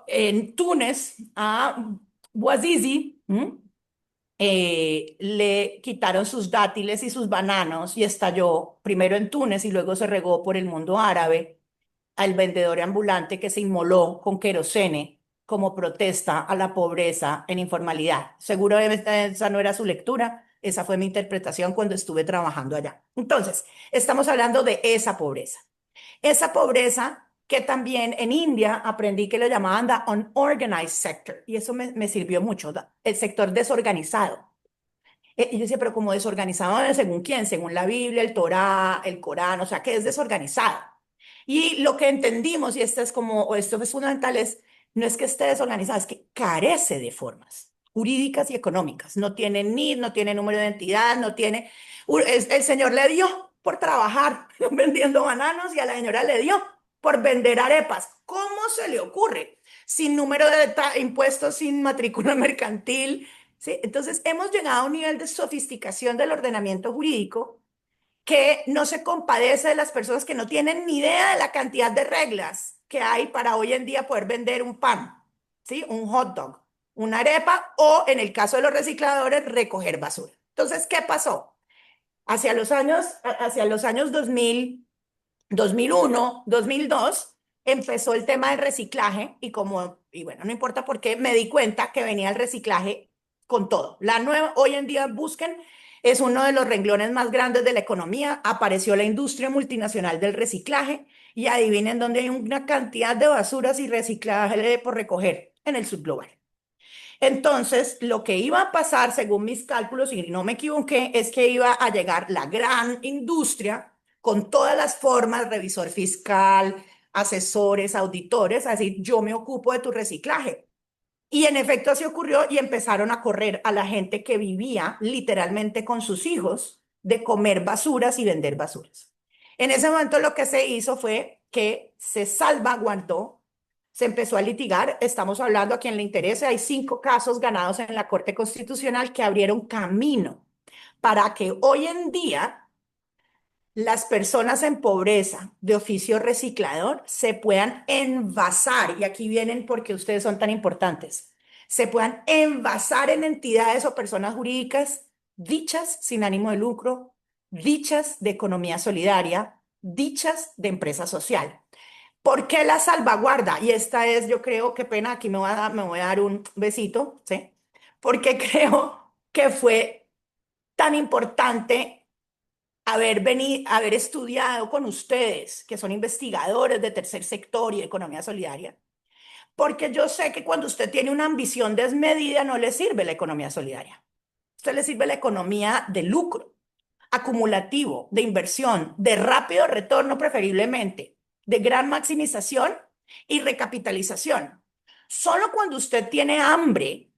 [SPEAKER 2] en Túnez a Bouazizi le quitaron sus dátiles y sus bananos y estalló primero en Túnez y luego se regó por el mundo árabe al vendedor ambulante que se inmoló con querosene como protesta a la pobreza en informalidad. Seguro esa no era su lectura, esa fue mi interpretación cuando estuve trabajando allá. Entonces, estamos hablando de esa pobreza. Esa pobreza que también en India aprendí que lo llamaban the unorganized sector, y eso me sirvió mucho, el sector desorganizado. Y yo decía, pero como desorganizado, ¿según quién? Según la Biblia, el Torá, el Corán, o sea, que es desorganizado. Y lo que entendimos, y esto es fundamental, no es que esté desorganizado, es que carece de formas jurídicas y económicas. No tiene NID, no tiene número de identidad, no tiene... El señor le dio por trabajar vendiendo bananos y a la señora le dio por vender arepas. ¿Cómo se le ocurre? Sin número de impuestos, sin matrícula mercantil, ¿sí? Entonces, hemos llegado a un nivel de sofisticación del ordenamiento jurídico que no se compadece de las personas que no tienen ni idea de la cantidad de reglas que hay para hoy en día poder vender un pan, ¿sí? Un hot dog, una arepa, o en el caso de los recicladores, recoger basura. Entonces, ¿qué pasó? hacia los años 2000, 2001, 2002, empezó el tema del reciclaje y bueno, no importa por qué, me di cuenta que venía el reciclaje con todo. Hoy en día busquen, es uno de los renglones más grandes de la economía, apareció la industria multinacional del reciclaje y adivinen dónde hay una cantidad de basuras y reciclaje por recoger en el subglobal. Entonces, lo que iba a pasar, según mis cálculos, y no me equivoqué, es que iba a llegar la gran industria con todas las formas, revisor fiscal, asesores, auditores, a decir, yo me ocupo de tu reciclaje. Y en efecto así ocurrió y empezaron a correr a la gente que vivía literalmente con sus hijos de comer basuras y vender basuras. En ese momento lo que se hizo fue que se salvaguardó, se empezó a litigar, estamos hablando a quien le interese, hay 5 casos ganados en la Corte Constitucional que abrieron camino para que hoy en día las personas en pobreza de oficio reciclador se puedan envasar, y aquí vienen porque ustedes son tan importantes, se puedan envasar en entidades o personas jurídicas dichas sin ánimo de lucro, dichas de economía solidaria, dichas de empresa social. ¿Por qué la salvaguarda? Y esta es, yo creo, qué pena, aquí me voy a dar un besito, ¿sí? Porque creo que fue tan importante haber estudiado con ustedes, que son investigadores de tercer sector y de economía solidaria, porque yo sé que cuando usted tiene una ambición desmedida no le sirve la economía solidaria. A usted le sirve la economía de lucro, acumulativo, de inversión, de rápido retorno preferiblemente, de gran maximización y recapitalización. Solo cuando usted tiene hambre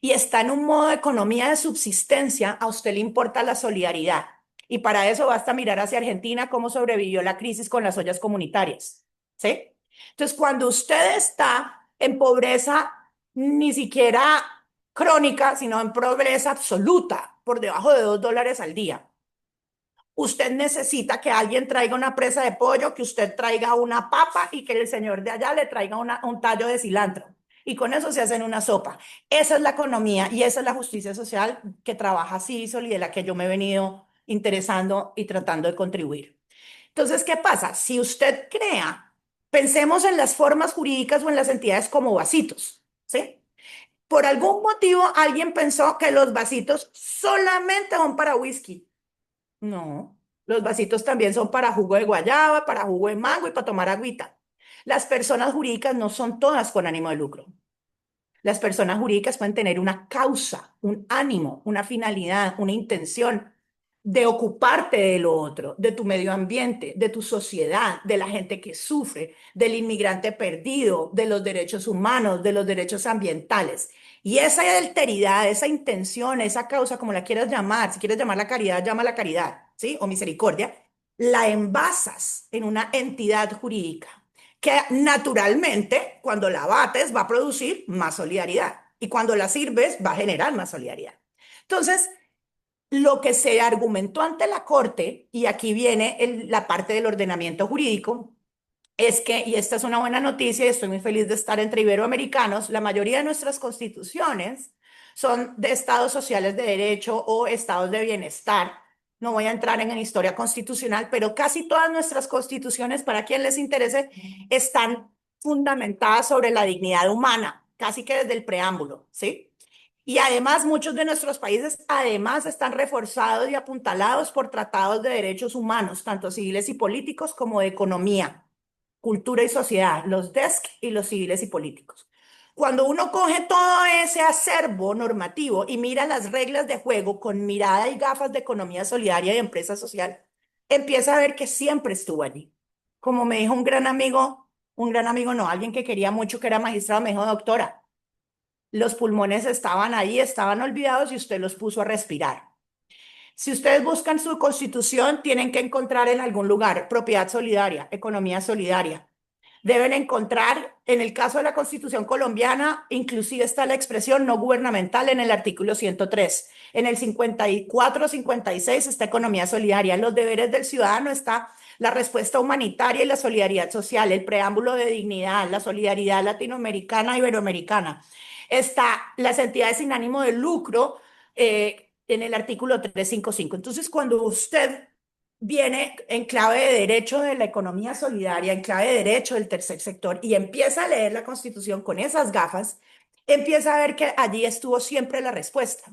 [SPEAKER 2] y está en un modo de economía de subsistencia, a usted le importa la solidaridad. Y para eso basta mirar hacia Argentina cómo sobrevivió la crisis con las ollas comunitarias. ¿Sí? Entonces, cuando usted está en pobreza ni siquiera crónica, sino en pobreza absoluta, por debajo de $2 al día, usted necesita que alguien traiga una presa de pollo, que usted traiga una papa y que el señor de allá le traiga un tallo de cilantro. Y con eso se hacen una sopa. Esa es la economía y esa es la justicia social que trabaja CISOL y de la que yo me he venido interesando y tratando de contribuir. Entonces, ¿qué pasa? Si usted crea, pensemos en las formas jurídicas o en las entidades como vasitos, ¿sí? Por algún motivo alguien pensó que los vasitos solamente son para whisky. No, los vasitos también son para jugo de guayaba, para jugo de mango y para tomar agüita. Las personas jurídicas no son todas con ánimo de lucro. Las personas jurídicas pueden tener una causa, un ánimo, una finalidad, una intención de ocuparte de lo otro, de tu medio ambiente, de tu sociedad, de la gente que sufre, del inmigrante perdido, de los derechos humanos, de los derechos ambientales. Y esa alteridad, esa intención, esa causa, como la quieras llamar, si quieres llamarla caridad, llámala caridad, ¿sí? O misericordia, la envasas en una entidad jurídica que naturalmente cuando la bates va a producir más solidaridad y cuando la sirves va a generar más solidaridad. Entonces, lo que se argumentó ante la Corte, y aquí viene la parte del ordenamiento jurídico, es que, y esta es una buena noticia, y estoy muy feliz de estar entre iberoamericanos, la mayoría de nuestras constituciones son de estados sociales de derecho o estados de bienestar. No voy a entrar en historia constitucional, pero casi todas nuestras constituciones, para quien les interese, están fundamentadas sobre la dignidad humana, casi que desde el preámbulo, ¿sí? Y además muchos de nuestros países además están reforzados y apuntalados por tratados de derechos humanos, tanto civiles y políticos como de economía, cultura y sociedad, los DESC y los civiles y políticos. Cuando uno coge todo ese acervo normativo y mira las reglas de juego con mirada y gafas de economía solidaria y empresa social, empieza a ver que siempre estuvo allí. Como me dijo un gran amigo no, alguien que quería mucho, que era magistrado, me dijo, doctora, los pulmones estaban ahí, estaban olvidados y usted los puso a respirar. Si ustedes buscan su constitución, tienen que encontrar en algún lugar propiedad solidaria, economía solidaria. Deben encontrar, en el caso de la Constitución colombiana, inclusive está la expresión no gubernamental en el artículo 103. En el 54, 56 está economía solidaria. En los deberes del ciudadano está la respuesta humanitaria y la solidaridad social, el preámbulo de dignidad, la solidaridad latinoamericana, iberoamericana. Está las entidades sin ánimo de lucro, en el artículo 355. Entonces, cuando usted viene en clave de derecho de la economía solidaria, en clave de derecho del tercer sector, y empieza a leer la Constitución con esas gafas, empieza a ver que allí estuvo siempre la respuesta.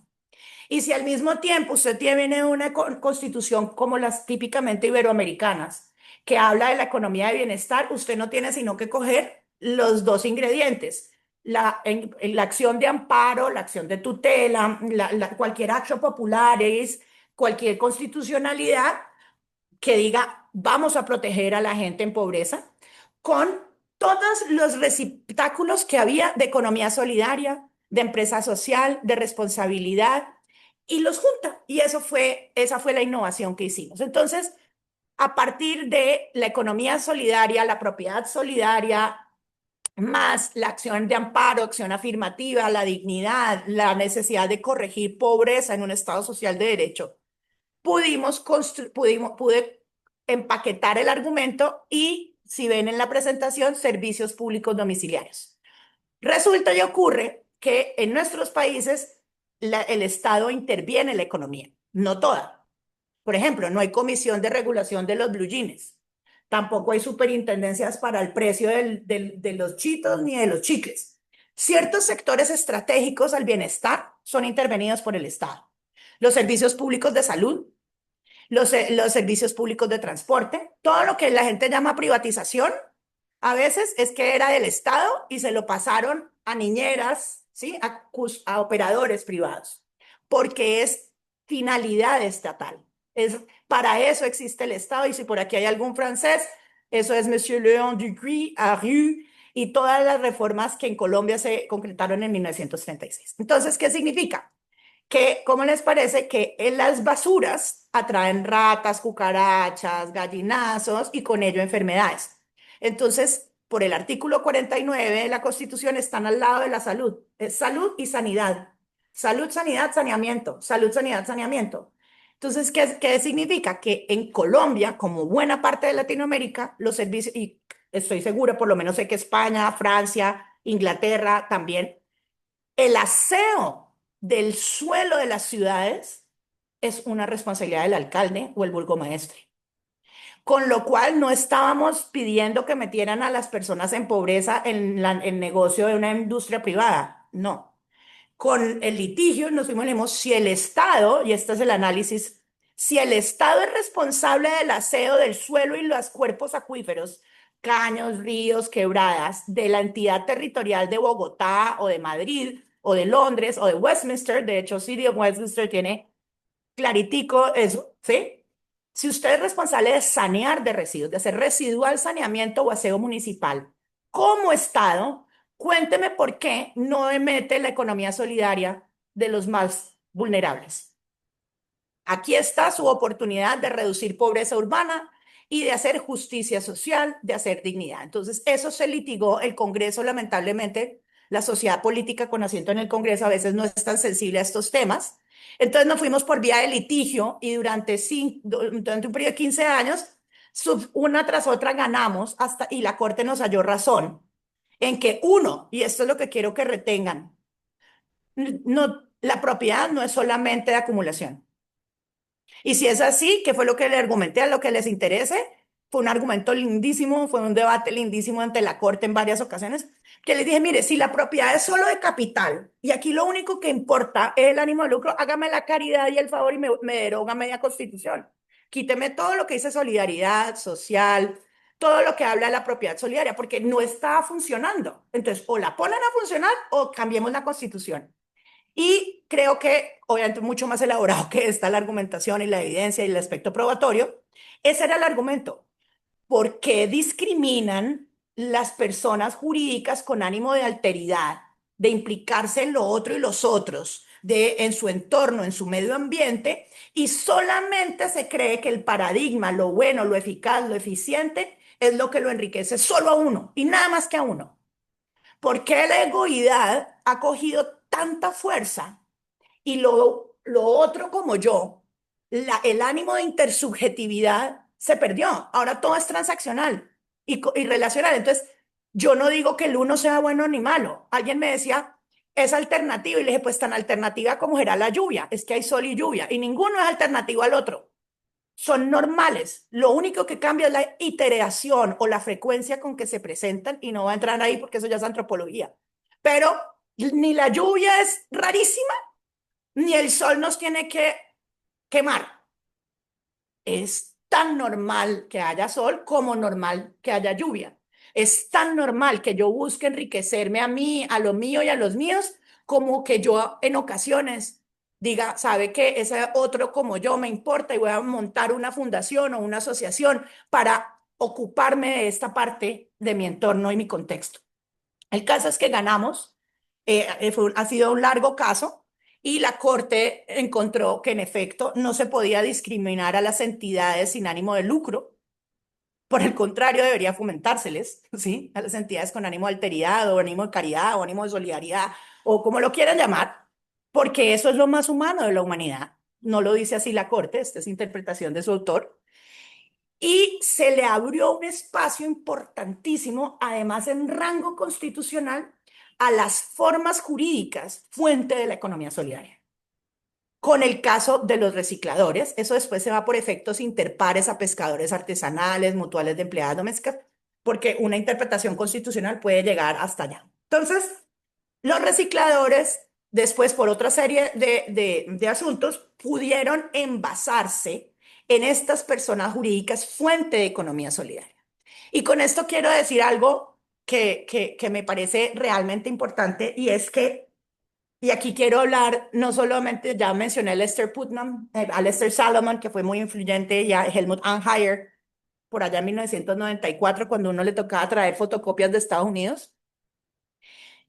[SPEAKER 2] Y si al mismo tiempo usted tiene una constitución como las típicamente iberoamericanas, que habla de la economía de bienestar, usted no tiene sino que coger los dos ingredientes. La acción de amparo, la acción de tutela, cualquier acto popular, cualquier constitucionalidad que diga vamos a proteger a la gente en pobreza, con todos los receptáculos que había de economía solidaria, de empresa social, de responsabilidad, y los junta. Y esa fue la innovación que hicimos. Entonces, a partir de la economía solidaria, la propiedad solidaria, más la acción de amparo, acción afirmativa, la dignidad, la necesidad de corregir pobreza en un Estado social de derecho, pude empaquetar el argumento y, si ven en la presentación, servicios públicos domiciliarios. Resulta y ocurre que en nuestros países el Estado interviene en la economía, no toda. Por ejemplo, no hay comisión de regulación de los blue jeans, tampoco hay superintendencias para el precio de los chitos ni de los chicles. Ciertos sectores estratégicos al bienestar son intervenidos por el Estado. Los servicios públicos de salud, los servicios públicos de transporte, todo lo que la gente llama privatización, a veces es que era del Estado y se lo pasaron a niñeras, ¿sí? A operadores privados, porque es finalidad estatal. Para eso existe el Estado, y si por aquí hay algún francés, eso es Monsieur Léon Duguay, Arru, y todas las reformas que en Colombia se concretaron en 1936. Entonces, ¿qué significa? Que, ¿cómo les parece que en las basuras atraen ratas, cucarachas, gallinazos y con ello enfermedades? Entonces, por el artículo 49 de la Constitución están al lado de la salud. Es salud y sanidad. Salud, sanidad, saneamiento. Salud, sanidad, saneamiento. Entonces, ¿qué significa? Que en Colombia, como buena parte de Latinoamérica, los servicios, y estoy segura, por lo menos sé que España, Francia, Inglaterra también, el aseo del suelo de las ciudades es una responsabilidad del alcalde o el burgomaestre. Con lo cual no estábamos pidiendo que metieran a las personas en pobreza en el negocio de una industria privada, no. Con el litigio nos fuimos y dijimos, si el Estado, y este es el análisis, si el Estado es responsable del aseo del suelo y los cuerpos acuíferos, caños, ríos, quebradas, de la entidad territorial de Bogotá o de Madrid o de Londres o de Westminster, de hecho City of Westminster tiene claritico eso, ¿sí? Si usted es responsable de sanear de residuos, de hacer residual saneamiento o aseo municipal, como Estado, cuénteme por qué no mete la economía solidaria de los más vulnerables. Aquí está su oportunidad de reducir pobreza urbana y de hacer justicia social, de hacer dignidad. Entonces, eso se litigó. El Congreso, lamentablemente, la sociedad política con asiento en el Congreso a veces no es tan sensible a estos temas. Entonces nos fuimos por vía de litigio y durante un periodo de 15 años, una tras otra ganamos y la Corte nos halló razón en que uno, y esto es lo que quiero que retengan, no, la propiedad no es solamente de acumulación. Y si es así, ¿qué fue lo que le argumenté a lo que les interese? Fue un argumento lindísimo, fue un debate lindísimo ante la Corte en varias ocasiones, que les dije, mire, si la propiedad es solo de capital y aquí lo único que importa es el ánimo de lucro, hágame la caridad y el favor y me deroga media constitución. Quíteme todo lo que dice solidaridad social, todo lo que habla de la propiedad solidaria, porque no está funcionando. Entonces, o la ponen a funcionar o cambiemos la constitución. Y creo que, obviamente, mucho más elaborado que esta, la argumentación y la evidencia y el aspecto probatorio, ese era el argumento. ¿Por qué discriminan las personas jurídicas con ánimo de alteridad, de implicarse en lo otro y los otros, en su entorno, en su medio ambiente, y solamente se cree que el paradigma, lo bueno, lo eficaz, lo eficiente, es lo que lo enriquece solo a uno y nada más que a uno? ¿Por qué la egoidad ha cogido tanta fuerza y lo otro como yo, el ánimo de intersubjetividad se perdió? Ahora todo es transaccional y relacional. Entonces, yo no digo que el uno sea bueno ni malo. Alguien me decía, es alternativa. Y le dije, pues tan alternativa como será la lluvia, es que hay sol y lluvia, y ninguno es alternativo al otro. Son normales. Lo único que cambia es la iteración o la frecuencia con que se presentan, y no va a entrar ahí porque eso ya es antropología. Pero ni la lluvia es rarísima, ni el sol nos tiene que quemar. Es tan normal que haya sol como normal que haya lluvia. Es tan normal que yo busque enriquecerme a mí, a lo mío y a los míos, como que yo en ocasiones diga, sabe que ese otro como yo me importa y voy a montar una fundación o una asociación para ocuparme de esta parte de mi entorno y mi contexto. El caso es que ganamos, ha sido un largo caso, y la Corte encontró que en efecto no se podía discriminar a las entidades sin ánimo de lucro. Por el contrario, debería fomentárseles, ¿sí? A las entidades con ánimo de alteridad o ánimo de caridad o ánimo de solidaridad o como lo quieran llamar, porque eso es lo más humano de la humanidad. No lo dice así la Corte, esta es interpretación de su autor. Y se le abrió un espacio importantísimo, además en rango constitucional, a las formas jurídicas fuente de la economía solidaria. Con el caso de los recicladores, eso después se va por efectos interpares a pescadores artesanales, mutuales de empleadas domésticas, porque una interpretación constitucional puede llegar hasta allá. Entonces, los recicladores, después por otra serie de asuntos, pudieron envasarse en estas personas jurídicas fuente de economía solidaria. Y con esto quiero decir algo que me parece realmente importante, y es que, y aquí quiero hablar, no solamente, ya mencioné a Lester Putnam, a Lester Salomon, que fue muy influyente, y a Helmut Anheuser, por allá en 1994, cuando uno le tocaba traer fotocopias de Estados Unidos.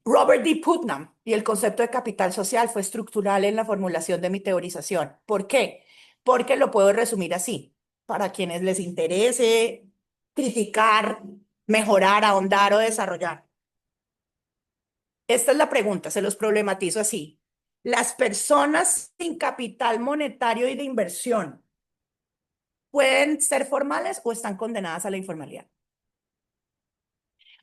[SPEAKER 2] Robert D. Putnam y el concepto de capital social fue estructural en la formulación de mi teorización. ¿Por qué? Porque lo puedo resumir así, para quienes les interese criticar, mejorar, ahondar o desarrollar. Esta es la pregunta, se los problematizo así. ¿Las personas sin capital monetario y de inversión pueden ser formales o están condenadas a la informalidad?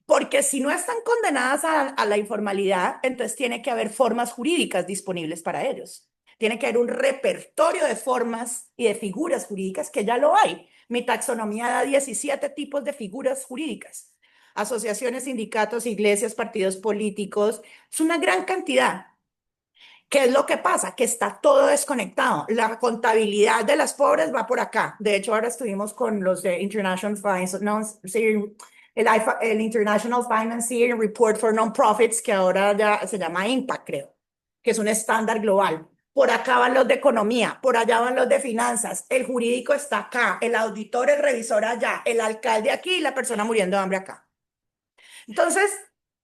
[SPEAKER 2] Porque si no están condenadas a la informalidad, entonces tiene que haber formas jurídicas disponibles para ellos. Tiene que haber un repertorio de formas y de figuras jurídicas, que ya lo hay. Mi taxonomía da 17 tipos de figuras jurídicas. Asociaciones, sindicatos, iglesias, partidos políticos. Es una gran cantidad. ¿Qué es lo que pasa? Que está todo desconectado. La contabilidad de las pobres va por acá. De hecho, ahora estuvimos con los de International Finance, no, sí, el International Financial Report for Non-Profits, que ahora ya se llama IMPACT, creo, que es un estándar global. Por acá van los de economía, por allá van los de finanzas, el jurídico está acá, el auditor, el revisor allá, el alcalde aquí y la persona muriendo de hambre acá. Entonces,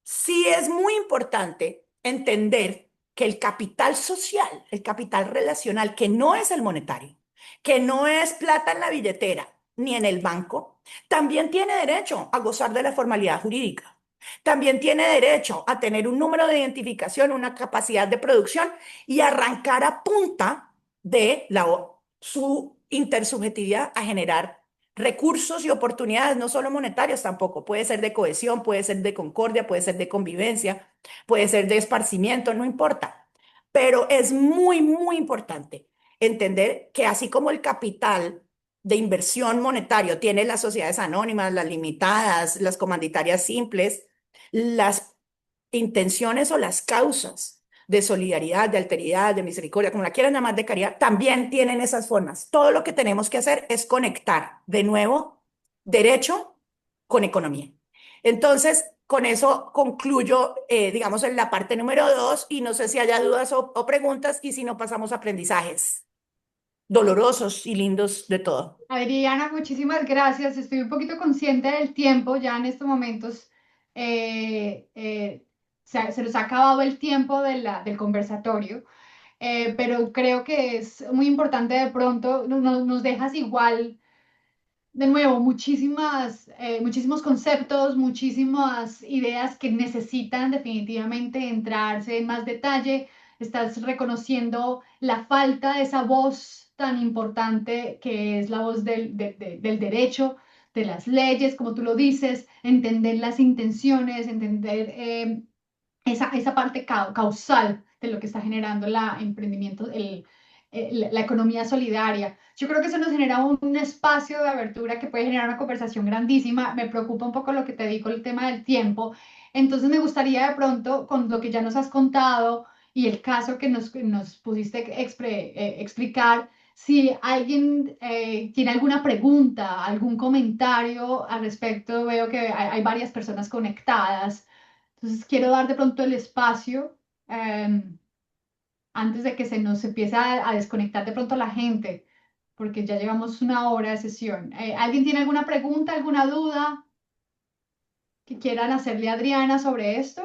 [SPEAKER 2] sí es muy importante entender que el capital social, el capital relacional, que no es el monetario, que no es plata en la billetera ni en el banco, también tiene derecho a gozar de la formalidad jurídica. También tiene derecho a tener un número de identificación, una capacidad de producción y arrancar a punta de su intersubjetividad a generar recursos y oportunidades, no solo monetarios tampoco, puede ser de cohesión, puede ser de concordia, puede ser de convivencia, puede ser de esparcimiento, no importa. Pero es muy, muy importante entender que así como el capital de inversión monetario tiene las sociedades anónimas, las limitadas, las comanditarias simples, las intenciones o las causas de solidaridad, de alteridad, de misericordia, como la quieran llamar, de caridad, también tienen esas formas. Todo lo que tenemos que hacer es conectar de nuevo derecho con economía. Entonces, con eso concluyo, digamos, en la parte número 2, y no sé si haya dudas o preguntas, y si no, pasamos a aprendizajes dolorosos y lindos de todo.
[SPEAKER 1] Adriana, muchísimas gracias. Estoy un poquito consciente del tiempo. Ya en estos momentos se nos ha acabado el tiempo de del conversatorio. Pero creo que es muy importante. De pronto nos dejas igual, de nuevo, muchísimos conceptos, muchísimas ideas que necesitan definitivamente entrarse en más detalle. Estás reconociendo la falta de esa voz tan importante que es la voz del derecho, de las leyes, como tú lo dices, entender las intenciones, entender esa parte causal de lo que está generando la emprendimiento, la economía solidaria. Yo creo que eso nos genera un espacio de abertura que puede generar una conversación grandísima. Me preocupa un poco lo que te digo, el tema del tiempo. Entonces me gustaría de pronto, con lo que ya nos has contado y el caso que nos pusiste explicar, si alguien tiene alguna pregunta, algún comentario al respecto, veo que hay varias personas conectadas. Entonces quiero dar de pronto el espacio antes de que se nos empiece a desconectar de pronto la gente, porque ya llevamos una hora de sesión. ¿Alguien tiene alguna pregunta, alguna duda que quieran hacerle a Adriana sobre esto?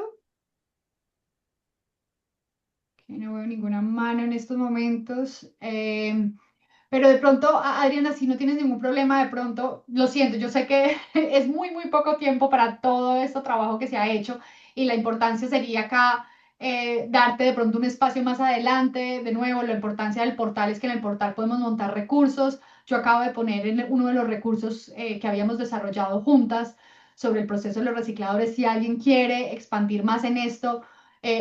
[SPEAKER 1] Que no veo ninguna mano en estos momentos. Pero de pronto, Adriana, si no tienes ningún problema, de pronto, lo siento, yo sé que es muy poco tiempo para todo este trabajo que se ha hecho y la importancia sería acá darte de pronto un espacio más adelante. De nuevo, la importancia del portal es que en el portal podemos montar recursos. Yo acabo de poner en uno de los recursos que habíamos desarrollado juntas sobre el proceso de los recicladores. Si alguien quiere expandir más en esto,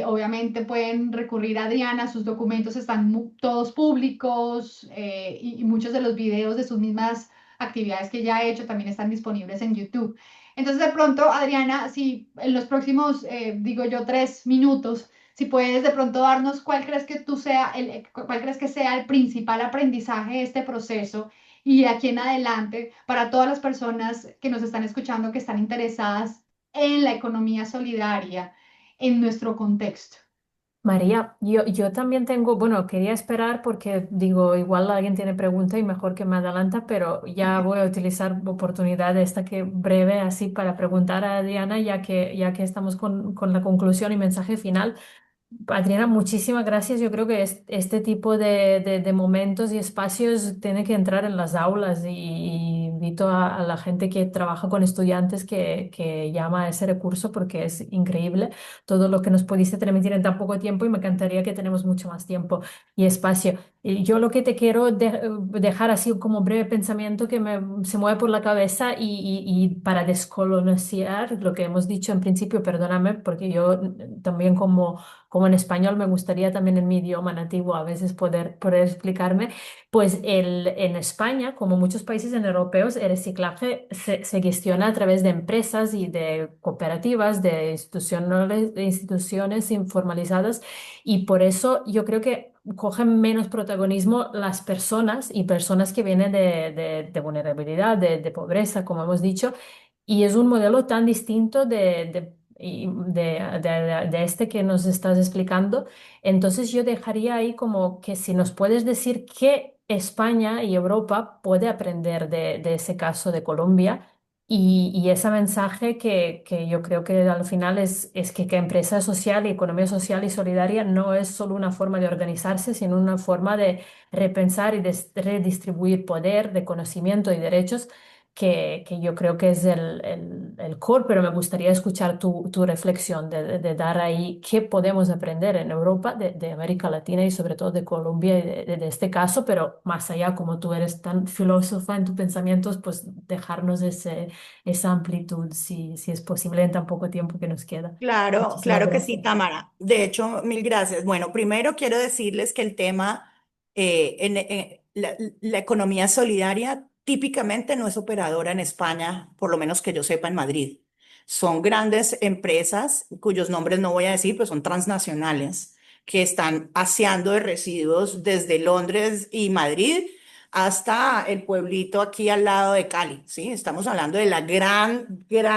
[SPEAKER 1] obviamente pueden recurrir a Adriana, sus documentos están todos públicos y muchos de los videos de sus mismas actividades que ella ha hecho también están disponibles en YouTube. Entonces, de pronto, Adriana, si en los próximos, digo yo, 3 minutos, si puedes de pronto darnos cuál crees que cuál crees que sea el principal aprendizaje de este proceso y de aquí en adelante para todas las personas que nos están escuchando que están interesadas en la economía solidaria en nuestro contexto.
[SPEAKER 4] María, yo también tengo, bueno, quería esperar porque digo, igual alguien tiene pregunta y mejor que me adelanta, pero ya voy a utilizar oportunidad esta que breve así para preguntar a Diana, ya que estamos con la conclusión y mensaje final. Adriana, muchísimas gracias. Yo creo que este tipo de momentos y espacios tiene que entrar en las aulas y invito a la gente que trabaja con estudiantes que llama a ese recurso porque es increíble todo lo que nos pudiste transmitir en tan poco tiempo y me encantaría que tenemos mucho más tiempo y espacio. Y yo lo que te quiero dejar así como breve pensamiento que se mueve por la cabeza y para descolonizar lo que hemos dicho en principio, perdóname, porque yo también como en español me gustaría también en mi idioma nativo a veces poder explicarme, pues en España, como muchos países europeos, el reciclaje se gestiona a través de empresas y de cooperativas, de instituciones informalizadas y por eso yo creo que cogen menos protagonismo las personas y personas que vienen de vulnerabilidad, de pobreza, como hemos dicho, y es un modelo tan distinto de este que nos estás explicando. Entonces yo dejaría ahí como que si nos puedes decir qué España y Europa puede aprender de ese caso de Colombia y ese mensaje que yo creo que al final es que empresa social y economía social y solidaria no es solo una forma de organizarse, sino una forma de repensar y de redistribuir poder, de conocimiento y derechos que yo creo que es el core, pero me gustaría escuchar tu reflexión de dar ahí qué podemos aprender en Europa, de América Latina y sobre todo de Colombia y de este caso, pero más allá, como tú eres tan filósofa en tus pensamientos, pues dejarnos esa amplitud, si es posible en tan poco tiempo que nos queda.
[SPEAKER 2] Claro,
[SPEAKER 4] Muchísimas
[SPEAKER 2] claro que sí,
[SPEAKER 4] gracias.
[SPEAKER 2] Tamara. De hecho, mil gracias. Bueno, primero quiero decirles que el tema la economía solidaria típicamente no es operadora en España, por lo menos que yo sepa en Madrid. Son grandes empresas cuyos nombres no voy a decir, pero son transnacionales que están aseando de residuos desde Londres y Madrid hasta el pueblito aquí al lado de Cali, ¿sí? Estamos hablando de la gran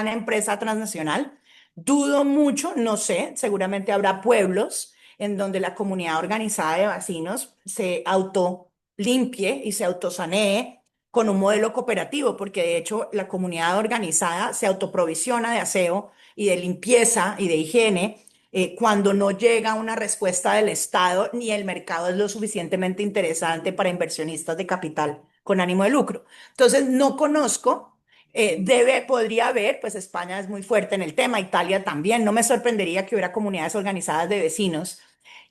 [SPEAKER 2] empresa transnacional. Dudo mucho, no sé, seguramente habrá pueblos en donde la comunidad organizada de vecinos se autolimpie y se autosanee con un modelo cooperativo, porque de hecho la comunidad organizada se autoprovisiona de aseo y de limpieza y de higiene cuando no llega una respuesta del Estado ni el mercado es lo suficientemente interesante para inversionistas de capital con ánimo de lucro. Entonces, no conozco podría haber, pues España es muy fuerte en el tema, Italia también, no me sorprendería que hubiera comunidades organizadas de vecinos.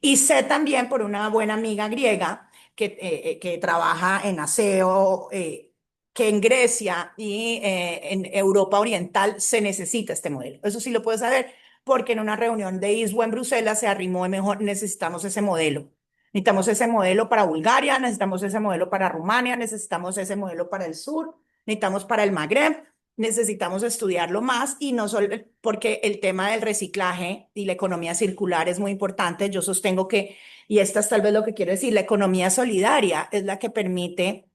[SPEAKER 2] Y sé también por una buena amiga griega que trabaja en aseo, que en Grecia y en Europa Oriental se necesita este modelo. Eso sí lo puedo saber porque en una reunión de ISWA en Bruselas se arrimó mejor, necesitamos ese modelo. Necesitamos ese modelo para Bulgaria, necesitamos ese modelo para Rumania, necesitamos ese modelo para el sur, necesitamos para el Magreb, necesitamos estudiarlo más y no solo porque el tema del reciclaje y la economía circular es muy importante. Yo sostengo que, y esta es tal vez lo que quiero decir, la economía solidaria es la que permite,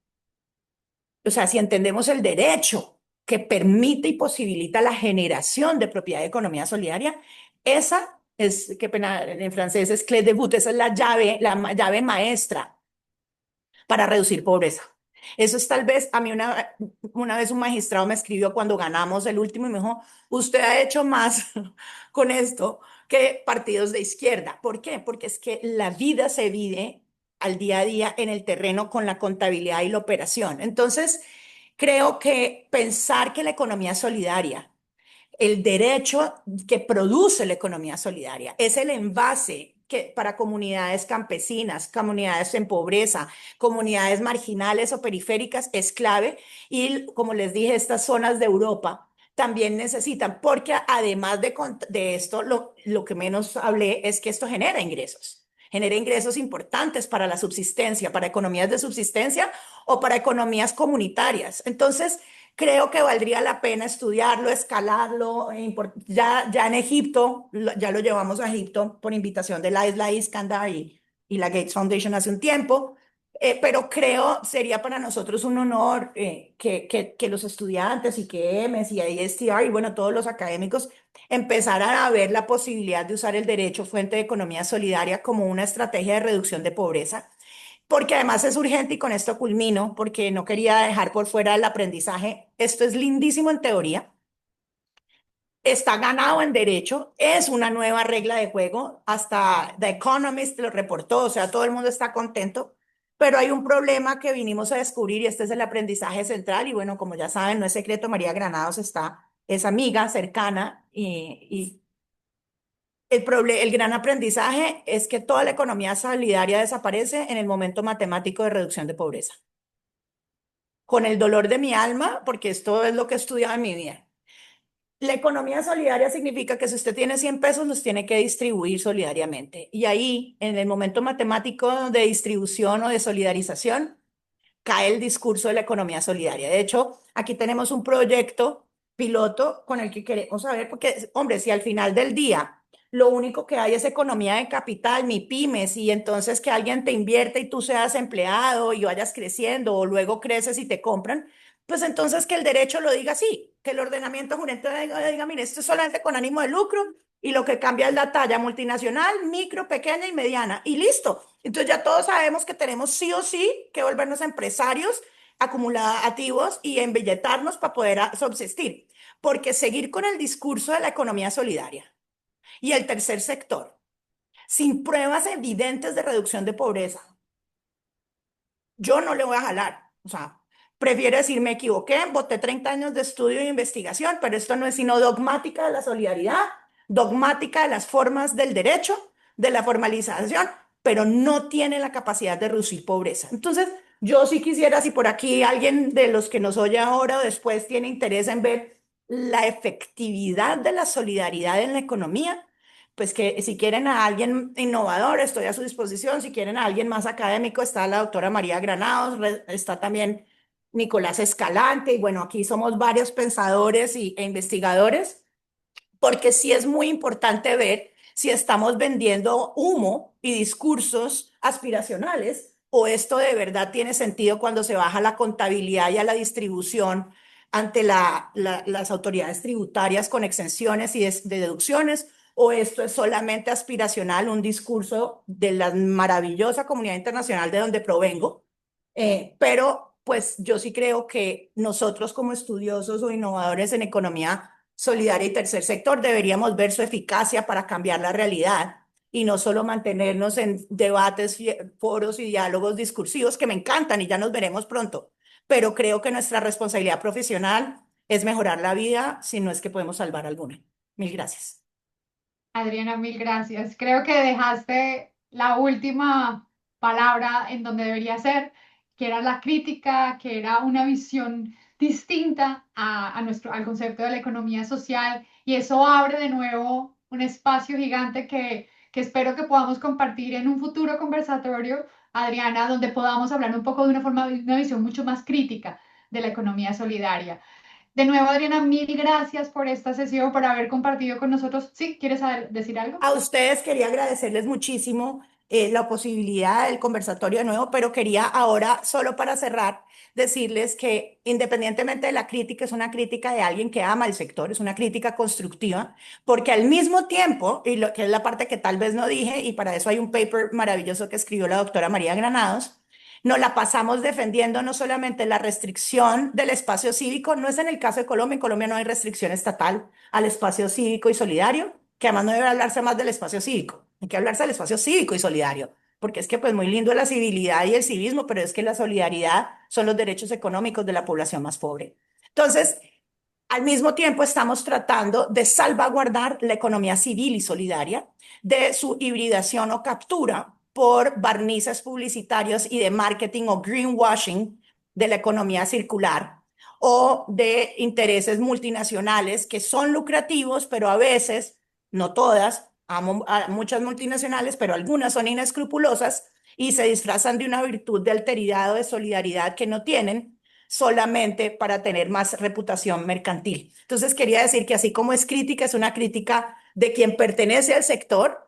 [SPEAKER 2] o sea, si entendemos el derecho que permite y posibilita la generación de propiedad de economía solidaria, esa es, qué pena, en francés es clé de voûte, esa es la llave maestra para reducir pobreza. Eso es tal vez, a mí una vez un magistrado me escribió cuando ganamos el último y me dijo, usted ha hecho más con esto que partidos de izquierda. ¿Por qué? Porque es que la vida se vive al día a día en el terreno con la contabilidad y la operación. Entonces, creo que pensar que la economía solidaria, el derecho que produce la economía solidaria, es el envase que para comunidades campesinas, comunidades en pobreza, comunidades marginales o periféricas es clave. Y como les dije, estas zonas de Europa también necesitan, porque además de esto, lo que menos hablé es que esto genera ingresos importantes para la subsistencia, para economías de subsistencia o para economías comunitarias. Entonces, creo que valdría la pena estudiarlo, escalarlo. Ya en Egipto, ya lo llevamos a Egipto por invitación de la Isla Iskandar y la Gates Foundation hace un tiempo. Pero creo sería para nosotros un honor que los estudiantes y que EMES y ISTR y bueno, todos los académicos empezaran a ver la posibilidad de usar el derecho fuente de economía solidaria como una estrategia de reducción de pobreza, porque además es urgente y con esto culmino, porque no quería dejar por fuera el aprendizaje. Esto es lindísimo en teoría, está ganado en derecho, es una nueva regla de juego, hasta The Economist lo reportó, o sea, todo el mundo está contento, pero hay un problema que vinimos a descubrir y este es el aprendizaje central y bueno, como ya saben, no es secreto, María Granados es amiga cercana y el gran aprendizaje es que toda la economía solidaria desaparece en el momento matemático de reducción de pobreza. Con el dolor de mi alma, porque esto es lo que he estudiado en mi vida. La economía solidaria significa que si usted tiene 100 pesos, los tiene que distribuir solidariamente. Y ahí, en el momento matemático de distribución o de solidarización, cae el discurso de la economía solidaria. De hecho, aquí tenemos un proyecto piloto con el que queremos saber, porque, hombre, si al final del día lo único que hay es economía de capital, ni pymes, y entonces que alguien te invierte y tú seas empleado y vayas creciendo, o luego creces y te compran, pues entonces que el derecho lo diga así, que el ordenamiento jurídico diga, mire, esto es solamente con ánimo de lucro, y lo que cambia es la talla multinacional, micro, pequeña y mediana, y listo. Entonces ya todos sabemos que tenemos sí o sí que volvernos empresarios acumulativos y embilletarnos para poder subsistir. Porque seguir con el discurso de la economía solidaria y el tercer sector, sin pruebas evidentes de reducción de pobreza, yo no le voy a jalar. O sea, prefiero decir, me equivoqué, boté 30 años de estudio e investigación, pero esto no es sino dogmática de la solidaridad, dogmática de las formas del derecho, de la formalización, pero no tiene la capacidad de reducir pobreza. Entonces, yo sí quisiera, si por aquí alguien de los que nos oye ahora o después tiene interés en ver la efectividad de la solidaridad en la economía, pues que si quieren a alguien innovador, estoy a su disposición. Si quieren a alguien más académico, está la doctora María Granados, está también Nicolás Escalante, y bueno, aquí somos varios pensadores e investigadores, porque sí es muy importante ver si estamos vendiendo humo y discursos aspiracionales o esto de verdad tiene sentido cuando se baja la contabilidad y a la distribución ante las autoridades tributarias con exenciones y de deducciones, o esto es solamente aspiracional, un discurso de la maravillosa comunidad internacional de donde provengo. Pero pues yo sí creo que nosotros como estudiosos o innovadores en economía solidaria y tercer sector deberíamos ver su eficacia para cambiar la realidad y no solo mantenernos en debates, foros y diálogos discursivos que me encantan y ya nos veremos pronto, pero creo que nuestra responsabilidad profesional es mejorar la vida si no es que podemos salvar alguna. Mil gracias.
[SPEAKER 1] Adriana, mil gracias. Creo que dejaste la última palabra en donde debería ser, que era la crítica, que era una visión distinta al concepto de la economía social, y eso abre de nuevo un espacio gigante que espero que podamos compartir en un futuro conversatorio, Adriana, donde podamos hablar un poco de una forma, de una visión mucho más crítica de la economía solidaria. De nuevo, Adriana, mil gracias por esta sesión, por haber compartido con nosotros. ¿Sí? ¿Quieres decir algo?
[SPEAKER 2] A ustedes quería agradecerles muchísimo la posibilidad del conversatorio de nuevo, pero quería ahora, solo para cerrar, decirles que independientemente de la crítica, es una crítica de alguien que ama el sector, es una crítica constructiva, porque al mismo tiempo, y lo que es la parte que tal vez no dije, y para eso hay un paper maravilloso que escribió la doctora María Granados, nos la pasamos defendiendo no solamente la restricción del espacio cívico, no es en el caso de Colombia, en Colombia no hay restricción estatal al espacio cívico y solidario, que además no debe hablarse más del espacio cívico, hay que hablarse del espacio cívico y solidario, porque es que pues muy lindo la civilidad y el civismo, pero es que la solidaridad son los derechos económicos de la población más pobre. Entonces, al mismo tiempo estamos tratando de salvaguardar la economía civil y solidaria de su hibridación o captura por barnices publicitarios y de marketing o greenwashing de la economía circular o de intereses multinacionales que son lucrativos, pero a veces, no todas, amo a muchas multinacionales, pero algunas son inescrupulosas y se disfrazan de una virtud de alteridad o de solidaridad que no tienen solamente para tener más reputación mercantil. Entonces quería decir que así como es crítica, es una crítica de quien pertenece al sector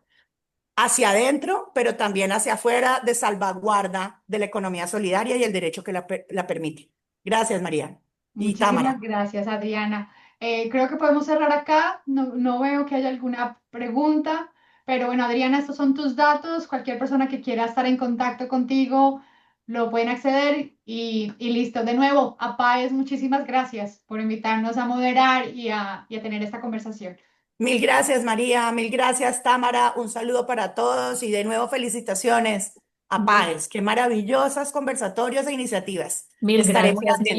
[SPEAKER 2] hacia adentro, pero también hacia afuera de salvaguarda de la economía solidaria y el derecho que la permite. Gracias, María. Y
[SPEAKER 1] Muchísimas
[SPEAKER 2] Tamara.
[SPEAKER 1] gracias, Adriana. Creo que podemos cerrar acá. No, no veo que haya alguna pregunta, pero bueno, Adriana, estos son tus datos. Cualquier persona que quiera estar en contacto contigo lo pueden acceder y listo. De nuevo, a Páez, muchísimas gracias por invitarnos a moderar y a tener esta conversación.
[SPEAKER 2] Mil gracias, María. Mil gracias, Tamara. Un saludo para todos y de nuevo felicitaciones a Páez. Qué maravillosas conversatorios e iniciativas. Estaré muy atenta.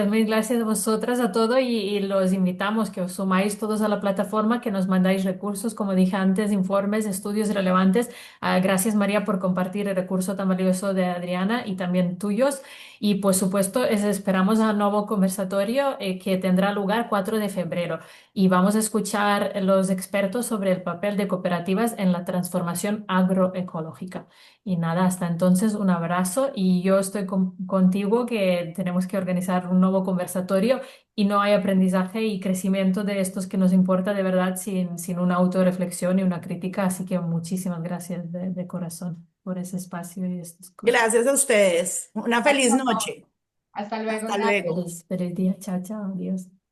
[SPEAKER 4] Mil gracias a vosotras, a todo y los invitamos que os sumáis todos a la plataforma, que nos mandáis recursos, como dije antes, informes, estudios relevantes. Gracias María por compartir el recurso tan valioso de Adriana y también tuyos. Y por supuesto, esperamos al nuevo conversatorio que tendrá lugar 4 de febrero y vamos a escuchar los expertos sobre el papel de cooperativas en la transformación agroecológica. Y nada, hasta entonces un abrazo y yo estoy contigo que tenemos que organizar un nuevo conversatorio y no hay aprendizaje y crecimiento de estos que nos importa de verdad sin una autorreflexión y una crítica. Así que muchísimas gracias de corazón por ese espacio y estas cosas.
[SPEAKER 2] Gracias a ustedes. Una feliz
[SPEAKER 1] Gracias a todos.
[SPEAKER 2] noche.
[SPEAKER 1] Hasta luego,
[SPEAKER 2] Hasta
[SPEAKER 1] gracias.
[SPEAKER 2] luego.
[SPEAKER 4] Feliz día. Chao, chao. Adiós.